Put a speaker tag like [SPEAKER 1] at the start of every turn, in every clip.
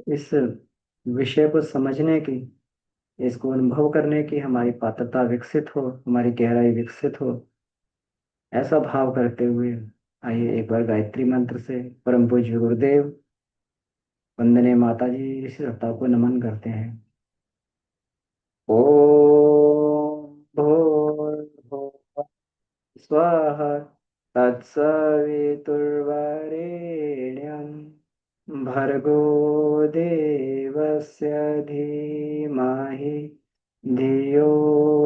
[SPEAKER 1] इस विषय को समझने की, इसको अनुभव करने की हमारी पात्रता विकसित हो, हमारी गहराई विकसित हो, ऐसा भाव करते हुए आइए एक बार गायत्री मंत्र से परम पूज्य गुरुदेव वंदने माता जी ऋषि सत्ता को नमन करते हैं। ओम भूर्भुवः स्वाहा तत्सवितुर्वरेण्यं भर्गो देवस्य धीमहि धियो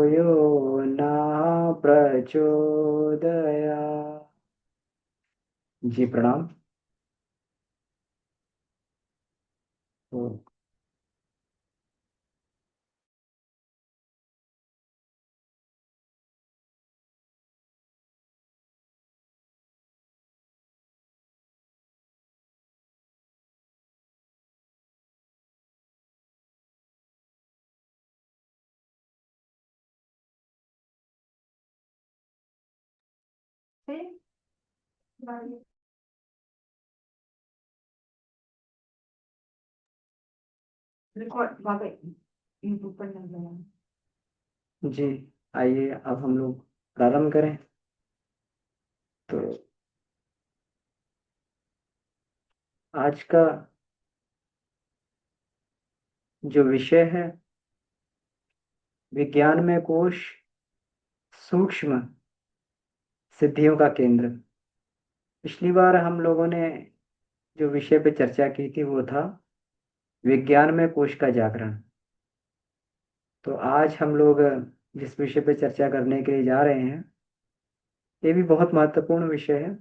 [SPEAKER 1] यो न प्रचोदयात्। जी प्रणाम। तो जी आइए अब हम लोग प्रारंभ करें। तो आज का जो विषय है, विज्ञान में कोश सूक्ष्म सिद्धियों का केंद्र। पिछली बार हम लोगों ने जो विषय पे चर्चा की थी वो था विज्ञान में कोश का जागरण। तो आज हम लोग जिस विषय पे चर्चा करने के लिए जा रहे हैं, ये भी बहुत महत्वपूर्ण विषय है।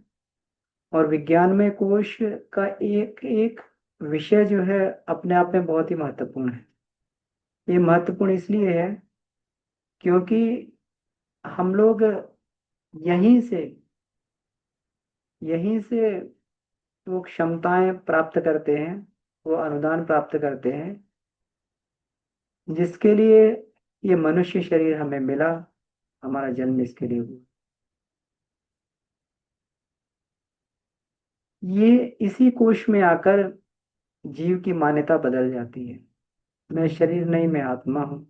[SPEAKER 1] और विज्ञान में कोश का एक एक विषय जो है अपने आप में बहुत ही महत्वपूर्ण है। ये महत्वपूर्ण इसलिए है क्योंकि हम लोग यहीं से यहीं से वो क्षमताएं प्राप्त करते हैं, वो अनुदान प्राप्त करते हैं जिसके लिए ये मनुष्य शरीर हमें मिला, हमारा जन्म इसके लिए हुआ। ये इसी कोश में आकर जीव की मान्यता बदल जाती है। मैं शरीर नहीं, मैं आत्मा हूँ,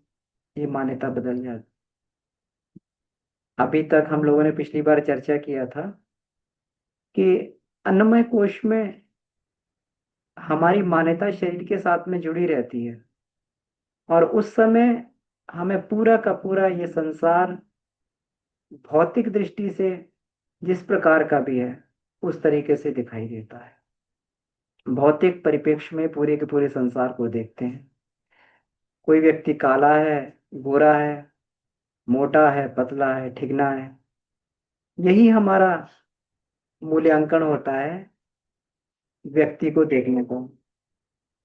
[SPEAKER 1] ये मान्यता बदल जाती। अभी तक हम लोगों ने पिछली बार चर्चा किया था कि अन्नमय कोश में हमारी मान्यता शरीर के साथ में जुड़ी रहती है, और उस समय हमें पूरा का पूरा ये संसार भौतिक दृष्टि से जिस प्रकार का भी है उस तरीके से दिखाई देता है। भौतिक परिप्रेक्ष्य में पूरे के पूरे संसार को देखते हैं। कोई व्यक्ति काला है, गोरा है, मोटा है, पतला है, ठिगना है, यही हमारा मूल्यांकन होता है व्यक्ति को देखने को।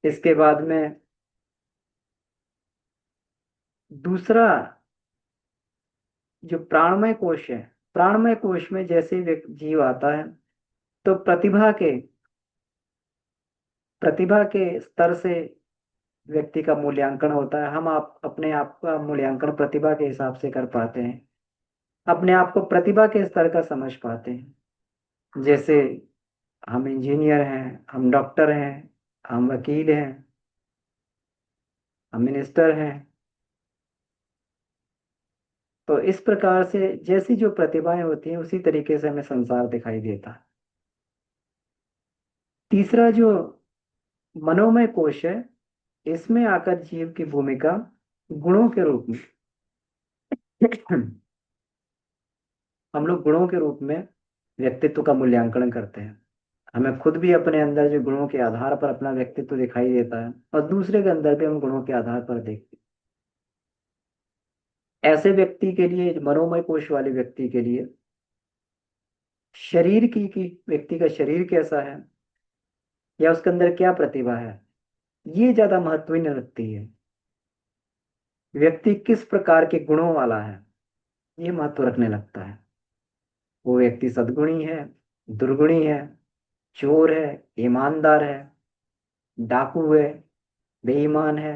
[SPEAKER 1] इसके बाद में दूसरा जो प्राणमय कोश है, प्राणमय कोश में जैसे जीव आता है तो प्रतिभा के स्तर से व्यक्ति का मूल्यांकन होता है। हम आप अपने आप का मूल्यांकन प्रतिभा के हिसाब से कर पाते हैं, अपने आप को प्रतिभा के स्तर का समझ पाते हैं। जैसे हम इंजीनियर हैं, हम डॉक्टर हैं, हम वकील हैं, हम मिनिस्टर हैं। तो इस प्रकार से जैसी जो प्रतिभाएं होती हैं उसी तरीके से हमें संसार दिखाई देता है। तीसरा जो मनोमय कोश है, इसमें आकर जीव की भूमिका गुणों के रूप में हम लोग गुणों के रूप में व्यक्तित्व का मूल्यांकन करते हैं। हमें खुद भी अपने अंदर जो गुणों के आधार पर अपना व्यक्तित्व दिखाई देता है, और दूसरे के अंदर भी हम गुणों के आधार पर देखते हैं। ऐसे व्यक्ति के लिए, मनोमय कोश वाले व्यक्ति के लिए, शरीर की व्यक्ति का शरीर कैसा है या उसके अंदर क्या प्रतिभा है, ये ज्यादा महत्व ही नहीं रखती है। व्यक्ति किस प्रकार के गुणों वाला है ये महत्व रखने लगता है। वो व्यक्ति सद्गुणी है, दुर्गुणी है, चोर है, ईमानदार है, डाकू है, बेईमान है।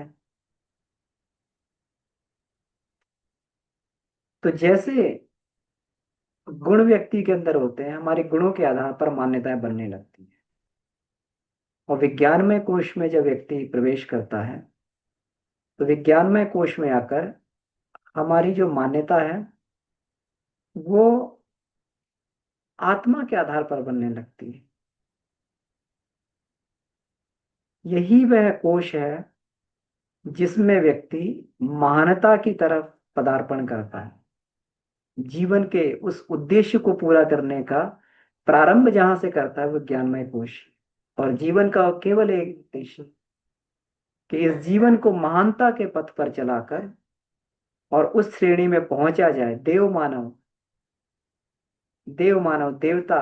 [SPEAKER 1] तो जैसे गुण व्यक्ति के अंदर होते हैं, हमारे गुणों के आधार पर मान्यताएं बनने लगती हैं। और विज्ञानमय कोश में जब व्यक्ति प्रवेश करता है तो विज्ञानमय कोश में आकर हमारी जो मान्यता है वो आत्मा के आधार पर बनने लगती है। यही वह कोश है जिसमें व्यक्ति महानता की तरफ पदार्पण करता है। जीवन के उस उद्देश्य को पूरा करने का प्रारंभ जहां से करता है वो ज्ञानमय कोश। और जीवन का केवल एक उद्देश्य कि इस जीवन को महानता के पथ पर चलाकर और उस श्रेणी में पहुंचा जाए, देव मानव देवता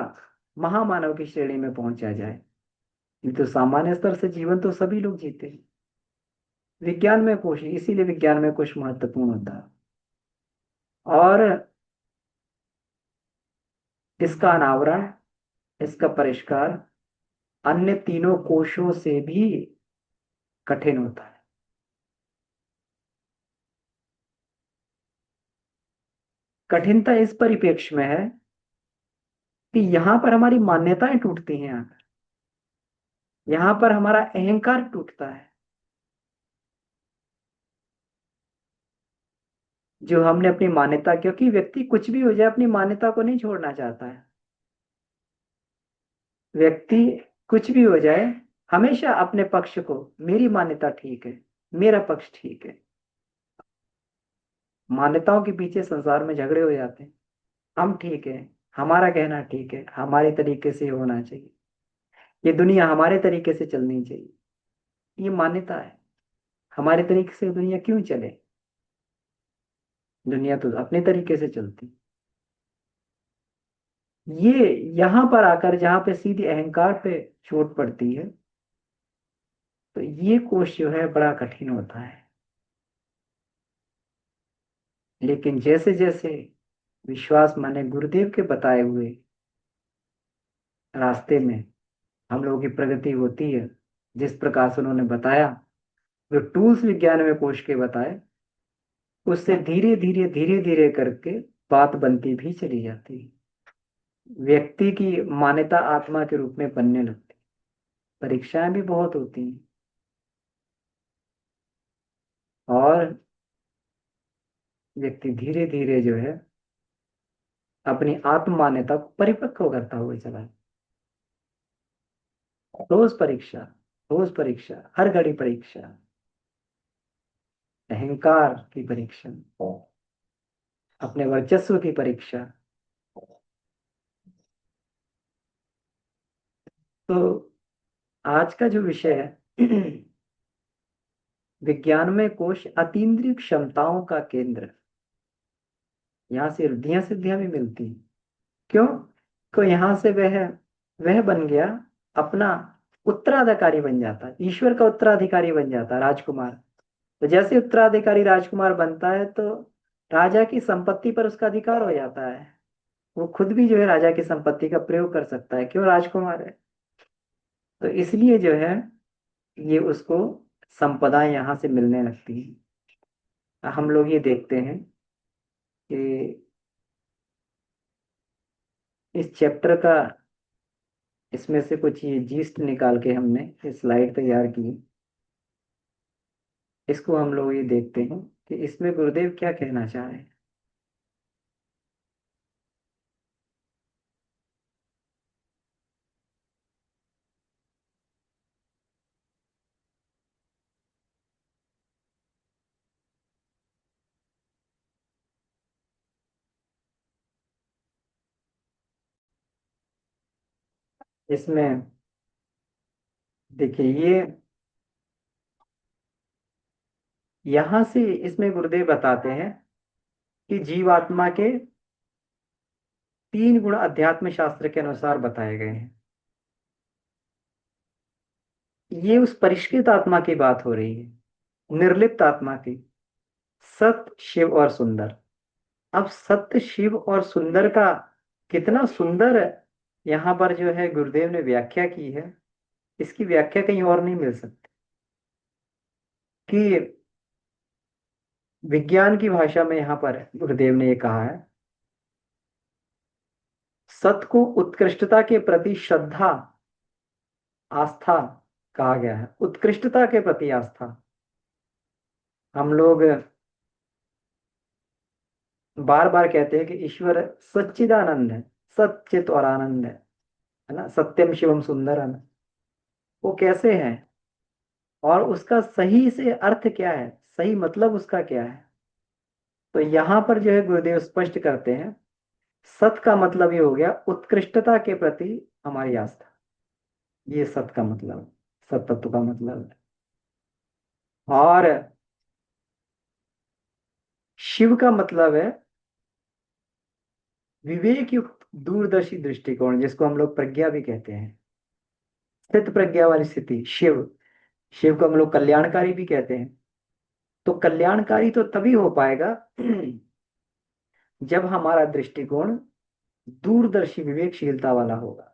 [SPEAKER 1] महामानव की श्रेणी में पहुंचा जाए। नहीं तो सामान्य स्तर से जीवन तो सभी लोग जीते हैं। विज्ञान में कोश, इसीलिए विज्ञान में कोश महत्वपूर्ण होता है। और इसका अनावरण, इसका परिष्कार अन्य तीनों कोशों से भी कठिन होता है। कठिनता इस परिप्रेक्ष्य में है कि यहां पर हमारी मान्यताएं टूटती हैं, यहां पर हमारा अहंकार टूटता है। जो हमने अपनी मान्यता, क्योंकि व्यक्ति कुछ भी हो जाए अपनी मान्यता को नहीं छोड़ना चाहता है। व्यक्ति कुछ भी हो जाए हमेशा अपने पक्ष को, मेरी मान्यता ठीक है, मेरा पक्ष ठीक है। मान्यताओं के पीछे संसार में झगड़े हो जाते हैं। हम ठीक है, हमारा कहना ठीक है, हमारे तरीके से होना चाहिए, ये दुनिया हमारे तरीके से चलनी चाहिए। ये मान्यता है। हमारे तरीके से दुनिया क्यों चले? दुनिया तो अपने तरीके से चलती। ये यहां पर आकर जहां पे सीधी अहंकार पे चोट पड़ती है तो ये कोष जो है बड़ा कठिन होता है। लेकिन जैसे जैसे विश्वास माने गुरुदेव के बताए हुए रास्ते में हम लोगों की प्रगति होती है, जिस प्रकार से उन्होंने बताया, जो टूल्स विज्ञान में कोश के बताए, उससे धीरे धीरे धीरे धीरे करके बात बनती भी चली जाती है। व्यक्ति की मान्यता आत्मा के रूप में बनने लगती। परीक्षाएं भी बहुत होती हैं और व्यक्ति धीरे धीरे जो है अपनी आत्म मान्यता को परिपक्व करता हुआ चला। रोज परीक्षा, रोज परीक्षा, हर घड़ी परीक्षा, अहंकार की परीक्षा, अपने वर्चस्व की परीक्षा। तो आज का जो विषय है विज्ञान में कोश अतीन्द्रिय क्षमताओं का केंद्र। यहाँ से रिद्धियां सिद्धियां भी मिलती हैं। क्यों? तो यहाँ से वह बन गया, अपना उत्तराधिकारी बन जाता है, ईश्वर का उत्तराधिकारी बन जाता है, राजकुमार। तो जैसे उत्तराधिकारी राजकुमार बनता है तो राजा की संपत्ति पर उसका अधिकार हो जाता है। वो खुद भी जो है राजा की संपत्ति का प्रयोग कर सकता है, क्यों? राजकुमार है। तो इसलिए जो है ये उसको संपदाएं यहाँ से मिलने लगती हैं। हम लोग ये देखते हैं कि इस चैप्टर का, इसमें से कुछ ये जीस्ट निकाल के हमने ये स्लाइड तैयार की। इसको हम लोग ये देखते हैं कि इसमें गुरुदेव क्या कहना चाह रहे हैं। इसमें देखिए, ये यहां से इसमें गुरुदेव बताते हैं कि जीवात्मा के 3 गुण अध्यात्म शास्त्र के अनुसार बताए गए हैं। ये उस परिष्कृत आत्मा की बात हो रही है, निर्लिप्त आत्मा की, सत्य, शिव और सुंदर। अब सत्य, शिव और सुंदर का कितना सुंदर यहाँ पर जो है गुरुदेव ने व्याख्या की है, इसकी व्याख्या कहीं और नहीं मिल सकती। कि विज्ञान की भाषा में यहाँ पर गुरुदेव ने ये कहा है, सत्य को उत्कृष्टता के प्रति श्रद्धा, आस्था कहा गया है। उत्कृष्टता के प्रति आस्था। हम लोग बार बार कहते हैं कि ईश्वर सच्चिदानंद है, सच्चित और आनंद है ना, सत्यम शिवम सुंदरम। वो कैसे है और उसका सही से अर्थ क्या है, सही मतलब उसका क्या है? तो यहाँ पर जो है गुरुदेव स्पष्ट करते हैं, सत का मतलब ये हो गया उत्कृष्टता के प्रति हमारी आस्था। ये सत का मतलब है, सत तत्व का मतलब है। और शिव का मतलब है विवेक युक्त दूरदर्शी दृष्टिकोण, जिसको हम लोग प्रज्ञा भी कहते हैं, स्थित प्रज्ञा वाली स्थिति। शिव, शिव को हम लोग कल्याणकारी भी कहते हैं। तो कल्याणकारी तो तभी हो पाएगा जब हमारा दृष्टिकोण दूरदर्शी विवेकशीलता वाला होगा।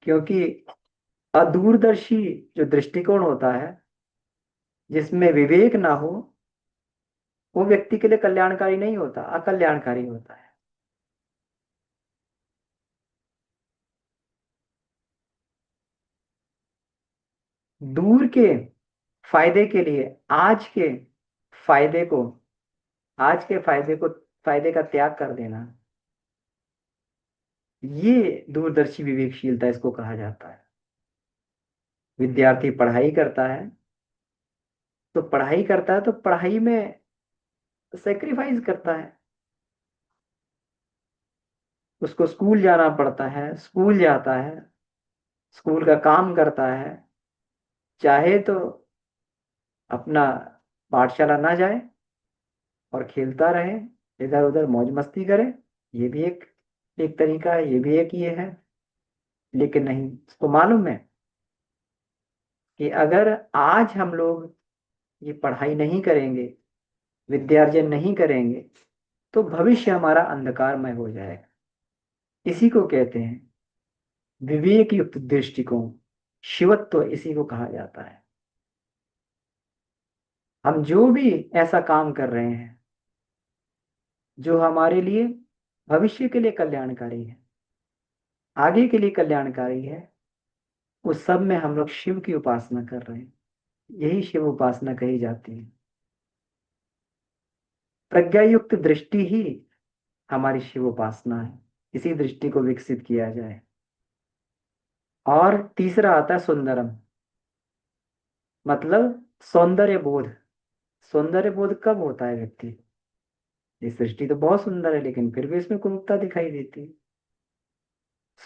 [SPEAKER 1] क्योंकि अदूरदर्शी जो दृष्टिकोण होता है, जिसमें विवेक ना हो, वो व्यक्ति के लिए कल्याणकारी नहीं होता, अकल्याणकारी होता है। दूर के फायदे के लिए फायदे को आज के फायदे का त्याग कर देना, ये दूरदर्शी विवेकशीलता इसको कहा जाता है। विद्यार्थी पढ़ाई करता है, तो पढ़ाई में सेक्रीफाइस करता है। उसको स्कूल जाना पड़ता है, स्कूल जाता है, स्कूल का काम करता है। चाहे तो अपना पाठशाला ना जाए और खेलता रहे, इधर उधर मौज मस्ती करे, ये भी एक एक तरीका है, ये भी एक ये है। लेकिन नहीं, उसको मालूम है कि अगर आज हम लोग ये पढ़ाई नहीं करेंगे, विद्यार्जन नहीं करेंगे, तो भविष्य हमारा अंधकारमय हो जाएगा। इसी को कहते हैं विवेक युक्त दृष्टिकोण। शिवत्व इसी को कहा जाता है। हम जो भी ऐसा काम कर रहे हैं जो हमारे लिए भविष्य के लिए कल्याणकारी है, आगे के लिए कल्याणकारी है, उस सब में हम लोग शिव की उपासना कर रहे हैं। यही शिव उपासना कही जाती है। प्रज्ञा युक्त दृष्टि ही हमारी शिव उपासना है। इसी दृष्टि को विकसित किया जाए। और तीसरा आता है सुंदरम, मतलब सौंदर्य बोध। सौंदर्य बोध कब होता है व्यक्ति? ये सृष्टि तो बहुत सुंदर है, लेकिन फिर भी इसमें कुरूपता दिखाई देती है।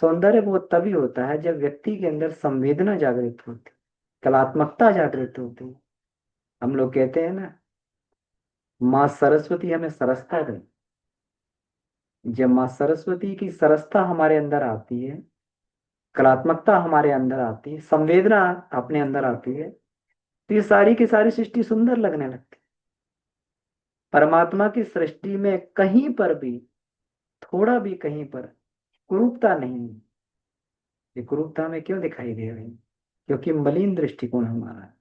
[SPEAKER 1] सौंदर्य बोध तभी होता है जब व्यक्ति के अंदर संवेदना जागृत होती, कलात्मकता जागृत होती। हम लोग कहते हैं ना, माँ सरस्वती हमें सरसता दे। जब माँ सरस्वती की सरसता हमारे अंदर आती है, कलात्मकता हमारे अंदर आती है, संवेदना अपने अंदर आती है, तो ये सारी की सारी सृष्टि सुंदर लगने लगती है। परमात्मा की सृष्टि में कहीं पर भी, थोड़ा भी कहीं पर कुरूपता नहीं है। ये कुरूपता हमें क्यों दिखाई दे रही है? क्योंकि मलिन दृष्टिकोण हमारा है।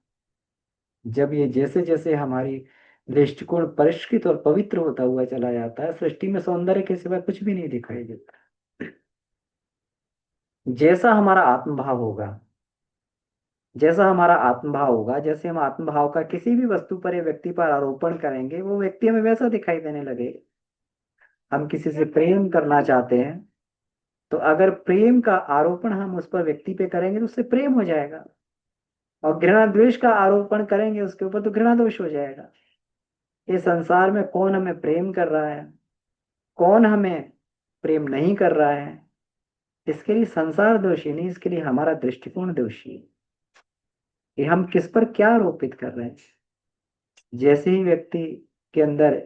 [SPEAKER 1] जब ये जैसे जैसे हमारी दृष्टिकोण परिष्कृत और पवित्र होता हुआ चला जाता है, सृष्टि में सौंदर्य के सिवा कुछ भी नहीं दिखाई देता। जैसा हमारा आत्मभाव होगा, जैसा हमारा आत्मभाव होगा, जैसे हम आत्मभाव का किसी भी वस्तु पर या व्यक्ति पर आरोपण करेंगे, वो व्यक्ति हमें वैसा दिखाई देने लगेगा। हम किसी से प्रेम करना चाहते हैं, तो अगर प्रेम का आरोपण हम उस पर व्यक्ति पे करेंगे तो उससे प्रेम हो जाएगा। और घृणा द्वेष का आरोपण करेंगे उसके ऊपर तो घृणा दोष हो जाएगा। इस संसार में कौन हमें प्रेम कर रहा है, कौन हमें प्रेम नहीं कर रहा है, इसके लिए संसार दोषी नहीं, इसके लिए हमारा दृष्टिकोण दोषी है कि हम किस पर क्या आरोपित कर रहे हैं। जैसे ही व्यक्ति के अंदर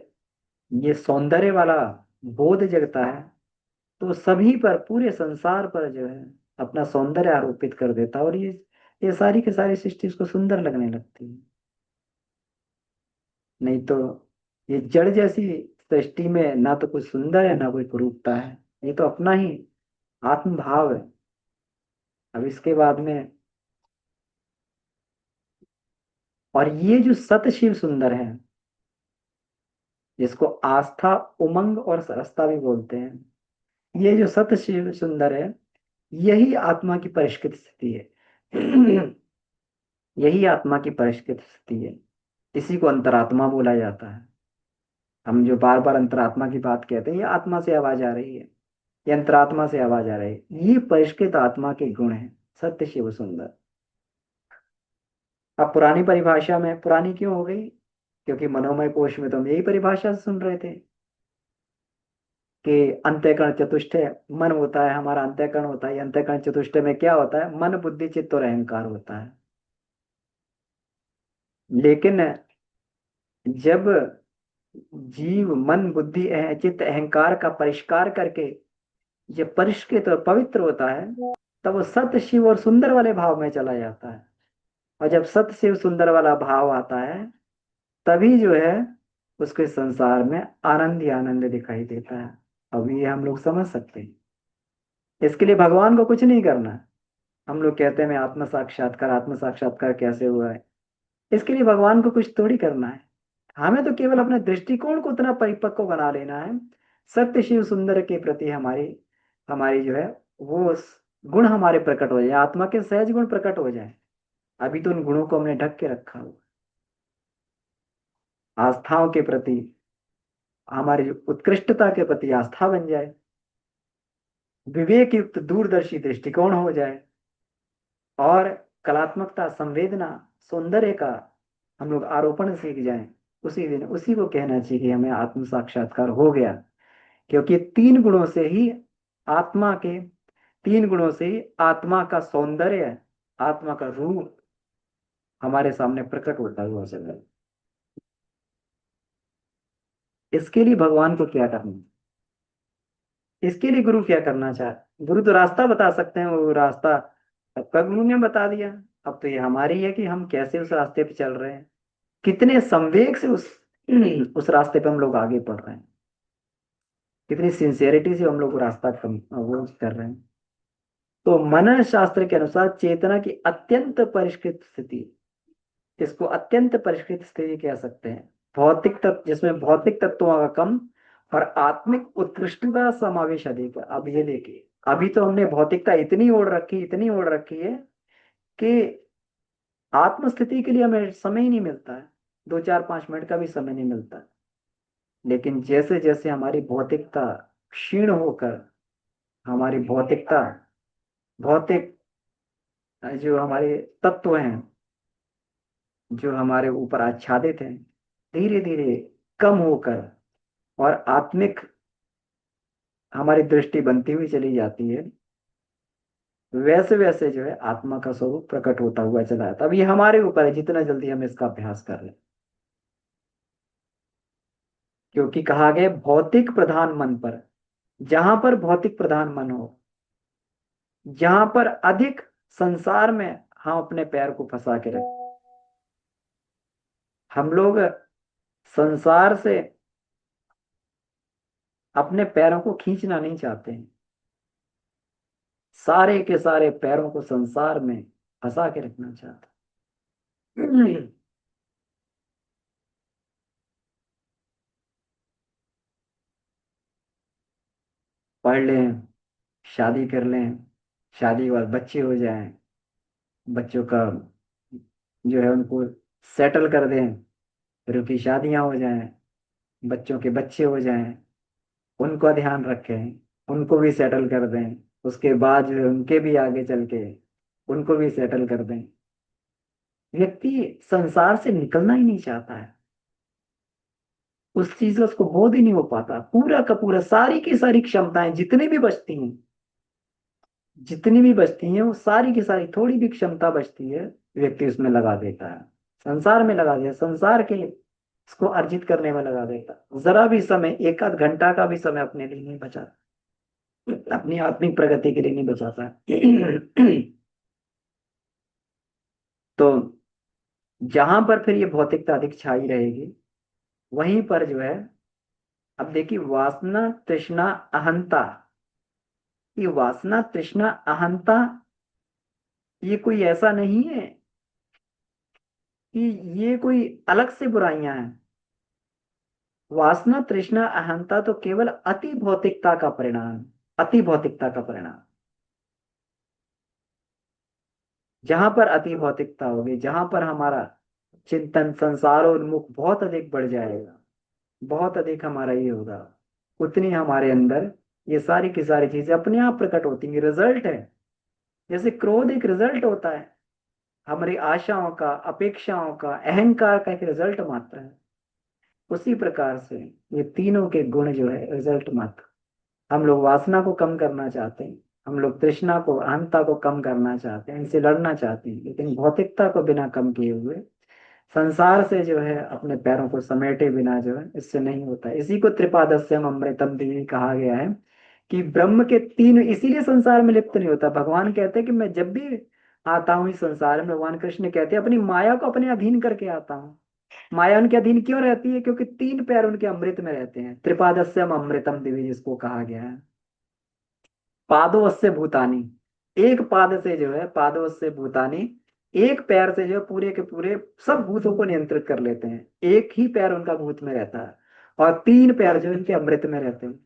[SPEAKER 1] ये सौंदर्य वाला बोध जगता है, तो सभी पर, पूरे संसार पर जो है अपना सौंदर्य आरोपित कर देता है, और ये सारी की सारी सृष्टि उसको सुंदर लगने लगती है। नहीं तो ये जड़ जैसी सृष्टि में ना तो कुछ सुंदर है, ना कोई कुरूपता है। ये तो अपना ही आत्मभाव है। अब इसके बाद में, और ये जो सत शिव सुंदर है, जिसको आस्था, उमंग और सरसता भी बोलते हैं, ये जो सत शिव सुंदर है, यही आत्मा की परिष्कृत स्थिति है। यही आत्मा की परिष्कृत स्थिति है। इसी को अंतरात्मा बोला जाता है। हम जो बार बार अंतरात्मा की बात कहते हैं, ये आत्मा से आवाज आ रही है, ये अंतरात्मा से आवाज आ रही है। ये परिष्कृत आत्मा के गुण हैं, सत्य शिव सुंदर। अब पुरानी परिभाषा में, पुरानी क्यों हो गई, क्योंकि मनोमय कोश में तो हम यही परिभाषा सुन रहे थे कि अंतःकरण चतुष्टय मन होता है, हमारा अंतःकरण होता है। अंतःकरण चतुष्टय में क्या होता है? मन, बुद्धि, चित्त और अहंकार होता है। लेकिन जब जीव मन, बुद्धि, चित्त, अहंकार का परिष्कार करके जब परिष्कृत और पवित्र होता है, तब वो सत्य, शिव और सुंदर वाले भाव में चला जाता है। और जब सत्य, शिव, सुंदर वाला भाव आता है, तभी जो है उसके संसार में आनंद ही आनंद दिखाई देता है। अब ये हम लोग समझ सकते हैं। इसके लिए भगवान को कुछ नहीं करना है। हम लोग कहते हैं मैं आत्म साक्षात्कार कैसे हुआ है? इसके लिए भगवान को कुछ थोड़ी करना है। हमें तो केवल अपने दृष्टिकोण को उतना परिपक्व बना लेना है, सत्य शिव सुंदर के प्रति हमारी हमारी जो है वो गुण हमारे प्रकट हो जाए, आत्मा के सहज गुण प्रकट हो जाए। अभी तो उन गुणों को हमने ढक के रखा हुआ। आस्थाओं के प्रति, हमारी जो उत्कृष्टता के प्रति आस्था बन जाए, विवेक युक्त दूरदर्शी दृष्टिकोण हो जाए, और कलात्मकता, संवेदना, सौंदर्य का हम लोग आरोपण सीख जाएं, उसी दिन उसी को कहना चाहिए कि हमें आत्म साक्षात्कार हो गया। क्योंकि आत्मा के तीन गुणों से ही आत्मा का सौंदर्य, आत्मा का रूप हमारे सामने प्रकट होता हुआ चल रहा है। इसके लिए भगवान को क्या करना, इसके लिए गुरु क्या करना चाहे? गुरु तो रास्ता बता सकते हैं, वो रास्ता सबका गुरु ने बता दिया। अब तो ये हमारी है कि हम कैसे उस रास्ते पे चल रहे हैं, कितने संवेग से उस रास्ते पे हम लोग आगे बढ़ रहे हैं, कितनी सिंसियरिटी से हम लोग वो रास्ता वो कर रहे हैं। तो मनन शास्त्र के अनुसार चेतना की अत्यंत परिष्कृत स्थिति, इसको अत्यंत परिष्कृत स्थिति कह सकते हैं। भौतिक तत्व, जिसमें भौतिक तत्वों का कम और आत्मिक उत्कृष्टता समावेश अधिक है। अब ये देखिए, अभी तो हमने भौतिकता इतनी ओढ़ रखी, इतनी ओढ़ रखी है कि आत्मस्थिति के लिए हमें समय ही नहीं मिलता है, 2 4 5 मिनट का भी समय नहीं मिलता। लेकिन जैसे जैसे हमारी भौतिकता क्षीण होकर, हमारी भौतिकता, भौतिक जो हमारे तत्व हैं, जो हमारे ऊपर आच्छादित हैं, धीरे धीरे कम होकर और आत्मिक हमारी दृष्टि बनती हुई चली जाती है, वैसे वैसे जो है आत्मा का स्वरूप प्रकट होता हुआ चला जाता है। अब ये हमारे ऊपर है जितना जल्दी हम इसका अभ्यास कर लें। क्योंकि कहा गया भौतिक प्रधान मन पर, जहां पर भौतिक प्रधान मन हो, जहां पर अधिक संसार में हम अपने पैर को फंसा के रखें। हम लोग संसार से अपने पैरों को खींचना नहीं चाहते हैं, सारे के सारे पैरों को संसार में फंसा के रखना चाहते हैं। पढ़ लें, शादी कर लें, शादी के बाद बच्चे हो जाएं, बच्चों का जो है उनको सेटल कर दें, फिर उनकी शादियां हो जाएं, बच्चों के बच्चे हो जाएं, उनका ध्यान रखें, उनको भी सेटल कर दें, उसके बाद जो है उनके भी आगे चल के उनको भी सेटल कर दें। व्यक्ति संसार से निकलना ही नहीं चाहता है, उस चीज का उसको बोध ही नहीं हो पाता। पूरा का पूरा सारी की सारी क्षमताएं जितनी भी बचती हैं वो सारी की सारी, थोड़ी भी क्षमता बचती है व्यक्ति उसमें लगा देता है, संसार में लगा देता, संसार के इसको अर्जित करने में लगा देता। जरा भी समय, एक आध घंटा का भी समय अपने लिए नहीं बचा, अपनी आत्मिक प्रगति के लिए नहीं बचाता। तो जहां पर फिर ये भौतिकता अधिक छाई रहेगी, वहीं पर जो है, अब देखिए वासना, तृष्णा, अहंता, ये वासना, तृष्णा, अहंता, ये कोई ऐसा नहीं है कि ये कोई अलग से बुराइयां हैं। वासना, तृष्णा, अहंता तो केवल अति भौतिकता का परिणाम, अति भौतिकता का परिणाम। जहां पर अति भौतिकता होगी, जहां पर हमारा चिंतन संसारोन्मुख बहुत अधिक बढ़ जाएगा, बहुत अधिक हमारा ये होगा, उतनी हमारे अंदर ये सारी की सारी चीजें अपने आप प्रकट होती हैं। रिजल्ट है, जैसे क्रोध एक रिजल्ट होता है, हमारी आशाओं का, अपेक्षाओं का, अहंकार का एक रिजल्ट मात्र है। उसी प्रकार से ये तीनों के गुण जो है रिजल्ट मात्र। हम लोग वासना को कम करना चाहते हैं, हम लोग तृष्णा को, अहंता को कम करना चाहते हैं, इनसे लड़ना चाहते हैं, लेकिन भौतिकता को बिना कम किए हुए, संसार से जो है अपने पैरों को समेटे बिना जो है, इससे नहीं होता है। इसी को त्रिपादस्यम अमृतम भी कहा गया है कि ब्रह्म के तीन, इसीलिए संसार में लिप्त नहीं होता। भगवान कहते हैं कि मैं जब भी आता हूँ इस संसार में, भगवान कृष्ण कहते हैं अपनी माया को अपने अधीन करके आता हूँ। माया उनके अधीन क्यों रहती है? क्योंकि तीन पैर उनके अमृत में रहते हैं। त्रिपादस्यम अमृतम दिव्य जिसको कहा गया है। पादोस्य भूतानी, एक पाद से जो है, पादोस्य भूतानी, एक पैर से जो है पूरे के पूरे सब भूतों को नियंत्रित कर लेते हैं। एक ही पैर उनका भूत में रहता है और तीन पैर जो इनके अमृत में रहते हैं।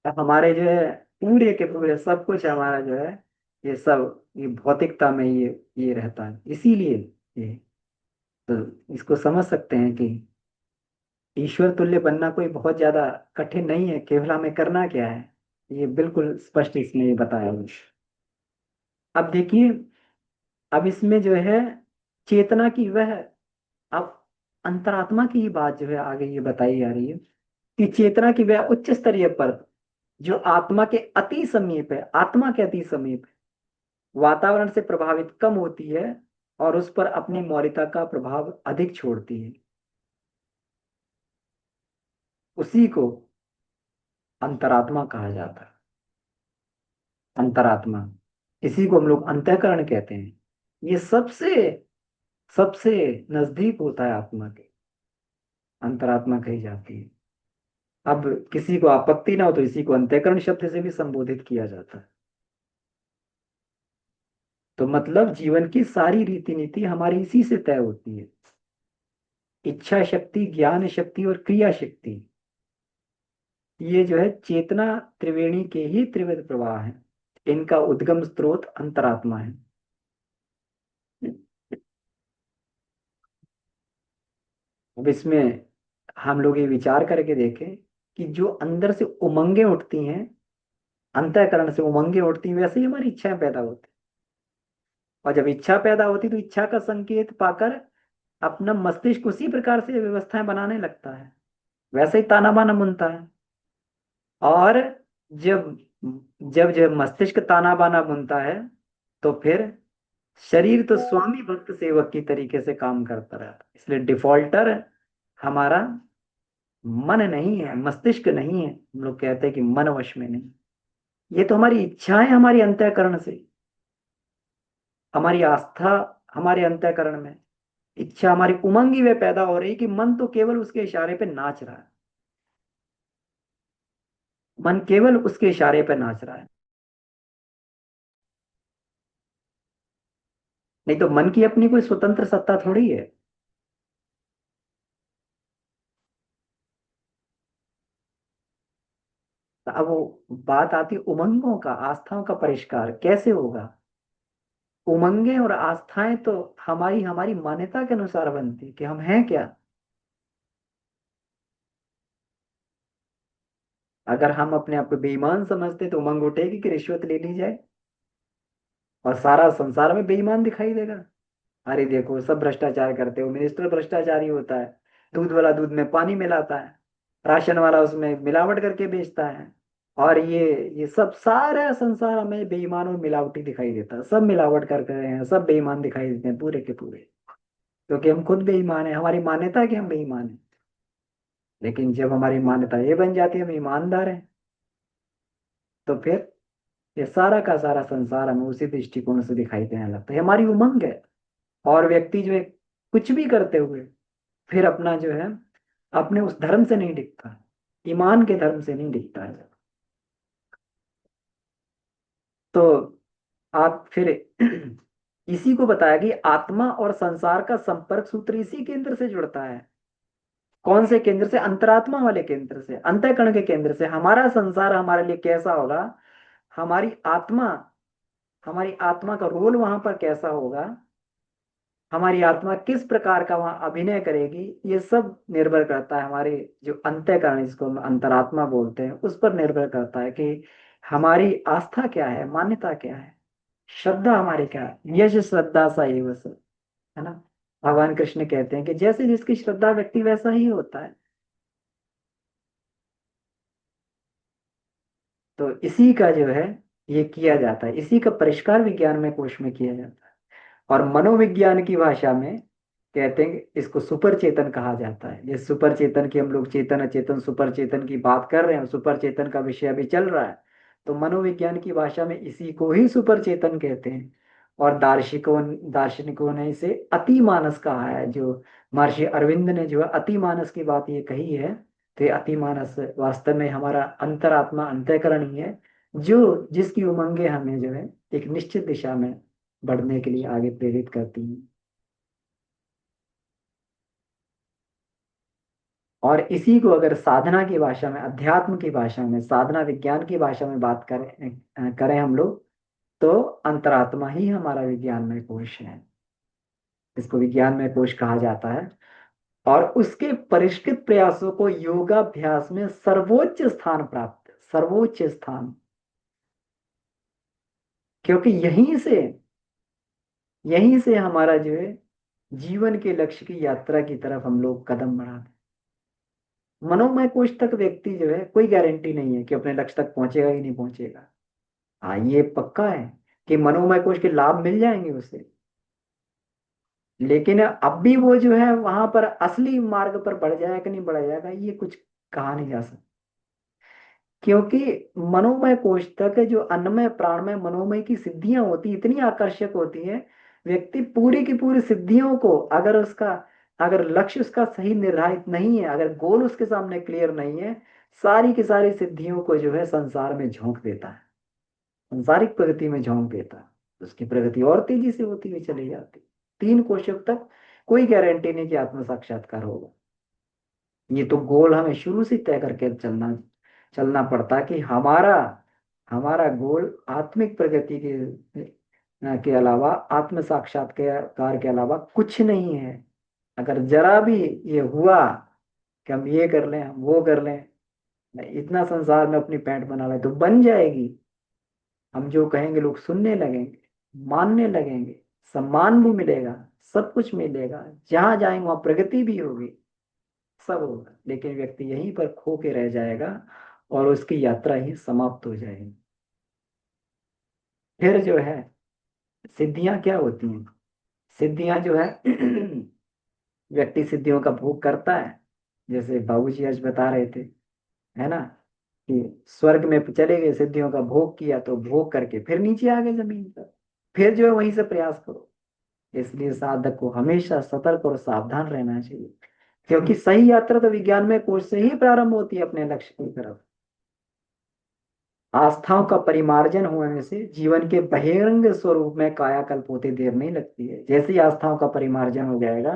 [SPEAKER 1] अब हमारे जो है पूरे के पूरे सब कुछ हमारा जो है, ये सब ये भौतिकता में ये रहता है। इसीलिए ये, तो इसको समझ सकते हैं कि ईश्वर तुल्य बनना कोई बहुत ज्यादा कठिन नहीं है, केवल हमें करना क्या है, ये बिल्कुल स्पष्ट इसमें ये बताया हुआ है। अब देखिए, अब इसमें जो है चेतना की वह, अब अंतरात्मा की ही बात जो है आगे ये बताई जा रही है कि चेतना की वह उच्च स्तरीय पर जो आत्मा के अति समीप है, आत्मा के अति समीप है, वातावरण से प्रभावित कम होती है और उस पर अपनी मौलिकता का प्रभाव अधिक छोड़ती है, उसी को अंतरात्मा कहा जाता है। अंतरात्मा, इसी को हम लोग अंतःकरण कहते हैं। ये सबसे सबसे नजदीक होता है आत्मा के, अंतरात्मा कही जाती है। अब किसी को आपत्ति ना हो तो इसी को अंतःकरण शब्द से भी संबोधित किया जाता है। तो मतलब जीवन की सारी रीति नीति हमारी इसी से तय होती है। इच्छा शक्ति, ज्ञान शक्ति और क्रिया शक्ति, ये जो है चेतना त्रिवेणी के ही त्रिविध प्रवाह है। इनका उद्गम स्रोत अंतरात्मा है। अब इसमें हम लोग ये विचार करके देखें कि जो अंदर से उमंगें उठती हैं, अंतःकरण से उमंगें उठती हैं, वैसे ही हमारी इच्छाएं पैदा होती हैं। और जब इच्छा पैदा होती तो इच्छा का संकेत पाकर अपना मस्तिष्क उसी प्रकार से व्यवस्थाएं बनाने लगता है, वैसे ही ताना बाना बुनता है। और जब जब जब मस्तिष्क ताना बाना बुनता है तो फिर शरीर तो स्वामी भक्त सेवक की तरीके से काम करता रहता है। इसलिए डिफॉल्टर हमारा मन नहीं है, मस्तिष्क नहीं है। हम लोग कहते हैं कि मन वश में नहीं, ये तो हमारी इच्छाएं हमारी अंतःकरण से, हमारी आस्था हमारे अंतःकरण में, इच्छा हमारी उमंगी वे पैदा हो रही कि मन तो केवल उसके इशारे पे नाच रहा है, मन केवल उसके इशारे पे नाच रहा है। नहीं तो मन की अपनी कोई स्वतंत्र सत्ता थोड़ी है। तो अब वो बात आती है उमंगों का, आस्थाओं का परिष्कार कैसे होगा। उमंगें और आस्थाएं तो हमारी हमारी मान्यता के अनुसार बनती कि हम हैं क्या। अगर हम अपने आप को बेईमान समझते तो उमंग उठेगी कि रिश्वत ले ली जाए और सारा संसार में बेईमान दिखाई देगा। अरे देखो सब भ्रष्टाचार करते हो, मिनिस्टर भ्रष्टाचारी होता है, दूध वाला दूध में पानी मिलाता है, राशन वाला उसमें मिलावट करके बेचता है, और ये सब सारा संसार हमें बेईमान और मिलावटी दिखाई देता है। सब मिलावट कर रहे हैं, सब बेईमान दिखाई देते हैं पूरे के पूरे, क्योंकि हम खुद बेईमान है, हमारी मान्यता है कि हम बेईमान है। लेकिन जब हमारी मान्यता ये बन जाती है हम ईमानदार हैं, तो फिर ये सारा का सारा संसार हमें उसी दृष्टिकोण से दिखाई देने लगता है। ये हमारी उमंग है। और व्यक्ति जो है कुछ भी करते हुए फिर अपना जो है अपने उस धर्म से नहीं दिखता, ईमान के धर्म से नहीं दिखता है। तो आप फिर इसी को बताया कि आत्मा और संसार का संपर्क सूत्र इसी केंद्र से जुड़ता है। कौन से केंद्र से? अंतरात्मा वाले केंद्र से, अंतःकरण के केंद्र से। हमारा संसार हमारे लिए कैसा होगा, हमारी आत्मा हमारी आत्मा का रोल वहां पर कैसा होगा, हमारी आत्मा किस प्रकार का वहां अभिनय करेगी, ये सब निर्भर करता है हमारे जो अंतःकरण, जिसको हम अंतरात्मा बोलते हैं, उस पर निर्भर करता है कि हमारी आस्था क्या है, मान्यता क्या है, श्रद्धा हमारी क्या है। यश श्रद्धा सा ये बस, है ना। भगवान कृष्ण कहते हैं कि जैसे जिसकी श्रद्धा व्यक्ति वैसा ही होता है। तो इसी का जो है ये किया जाता है, इसी का परिष्कार विज्ञान में कोश में किया जाता है। और मनोविज्ञान की भाषा में कहते हैं कि इसको सुपर चेतन कहा जाता है। ये सुपर चेतन की, हम लोग चेतन अचेतन सुपर चेतन की बात कर रहे हैं, सुपर चेतन का विषय अभी चल रहा है। तो मनोविज्ञान की भाषा में इसी को ही सुपर चेतन कहते हैं। और दार्शनिकों ने इसे अति मानस कहा है। जो महर्षि अरविंद ने जो है अति मानस की बात ये कही है, तो ये अति मानस वास्तव में हमारा अंतरात्मा अंतःकरण ही है, जो जिसकी उमंगें हमें जो है एक निश्चित दिशा में बढ़ने के लिए आगे प्रेरित करती हैं। और इसी को अगर साधना की भाषा में, अध्यात्म की भाषा में, साधना विज्ञान की भाषा में बात करें हम लोग, तो अंतरात्मा ही हमारा विज्ञानमय कोश है। इसको विज्ञानमय कोश कहा जाता है। और उसके परिष्कृत प्रयासों को योगाभ्यास में सर्वोच्च स्थान प्राप्त, सर्वोच्च स्थान, क्योंकि यहीं से हमारा जो है जीवन के लक्ष्य की यात्रा की तरफ हम लोग कदम बढ़ाते हैं। मनोमय कोश तक व्यक्ति जो है कोई गारंटी नहीं है कि अपने लक्ष्य तक पहुंचेगा ही नहीं पहुंचेगा। हाँ, ये पक्का है कि मनोमय कोश के लाभ मिल जाएंगे उसे, लेकिन अब भी वो जो है वहां पर असली मार्ग पर बढ़ जाएगा कि नहीं बढ़ जाएगा, ये कुछ कहा नहीं जा सकता। क्योंकि मनोमय कोश तक जो अन्नमय प्राणमय मनोमय की सिद्धियां होती इतनी आकर्षक होती है, व्यक्ति पूरी की पूरी सिद्धियों को, अगर लक्ष्य उसका सही निर्धारित नहीं है, अगर गोल उसके सामने क्लियर नहीं है, सारी की सारी सिद्धियों को जो है संसार में झोंक देता है, संसारिक प्रगति में झोंक देता है। उसकी प्रगति और तेजी से होती हुई चली जाती। 3 कोशों तक कोई गारंटी नहीं कि आत्म साक्षात्कार होगा। ये तो गोल हमें शुरू से तय करके चलना चलना पड़ता है कि हमारा हमारा गोल आत्मिक प्रगति के अलावा, आत्म साक्षात्कार के अलावा कुछ नहीं है। अगर जरा भी ये हुआ कि हम ये कर लें, हम वो कर लें, इतना संसार में अपनी पैंट बना लें, तो बन जाएगी। हम जो कहेंगे लोग सुनने लगेंगे, मानने लगेंगे, सम्मान भी मिलेगा, सब कुछ मिलेगा, जहां जाएंगे वहां प्रगति भी होगी, सब होगा, लेकिन व्यक्ति यहीं पर खो के रह जाएगा और उसकी यात्रा ही समाप्त हो जाएगी। फिर जो है सिद्धियां क्या होती हैं? सिद्धियां जो है व्यक्ति सिद्धियों का भोग करता है, जैसे बाबूजी आज बता रहे थे, है ना, कि स्वर्ग में चले गए, सिद्धियों का भोग किया, तो भोग करके फिर नीचे आ गए जमीन पर, फिर जो है वहीं से प्रयास करो। इसलिए साधक को हमेशा सतर्क और सावधान रहना चाहिए, क्योंकि सही यात्रा तो विज्ञान में कोश से ही प्रारंभ होती है अपने लक्ष्य की तरफ। आस्थाओं का परिमार्जन होने से जीवन के बहिरंग स्वरूप में कायाकल्प होते देर नहीं लगती है। जैसे ही आस्थाओं का परिमार्जन हो जाएगा,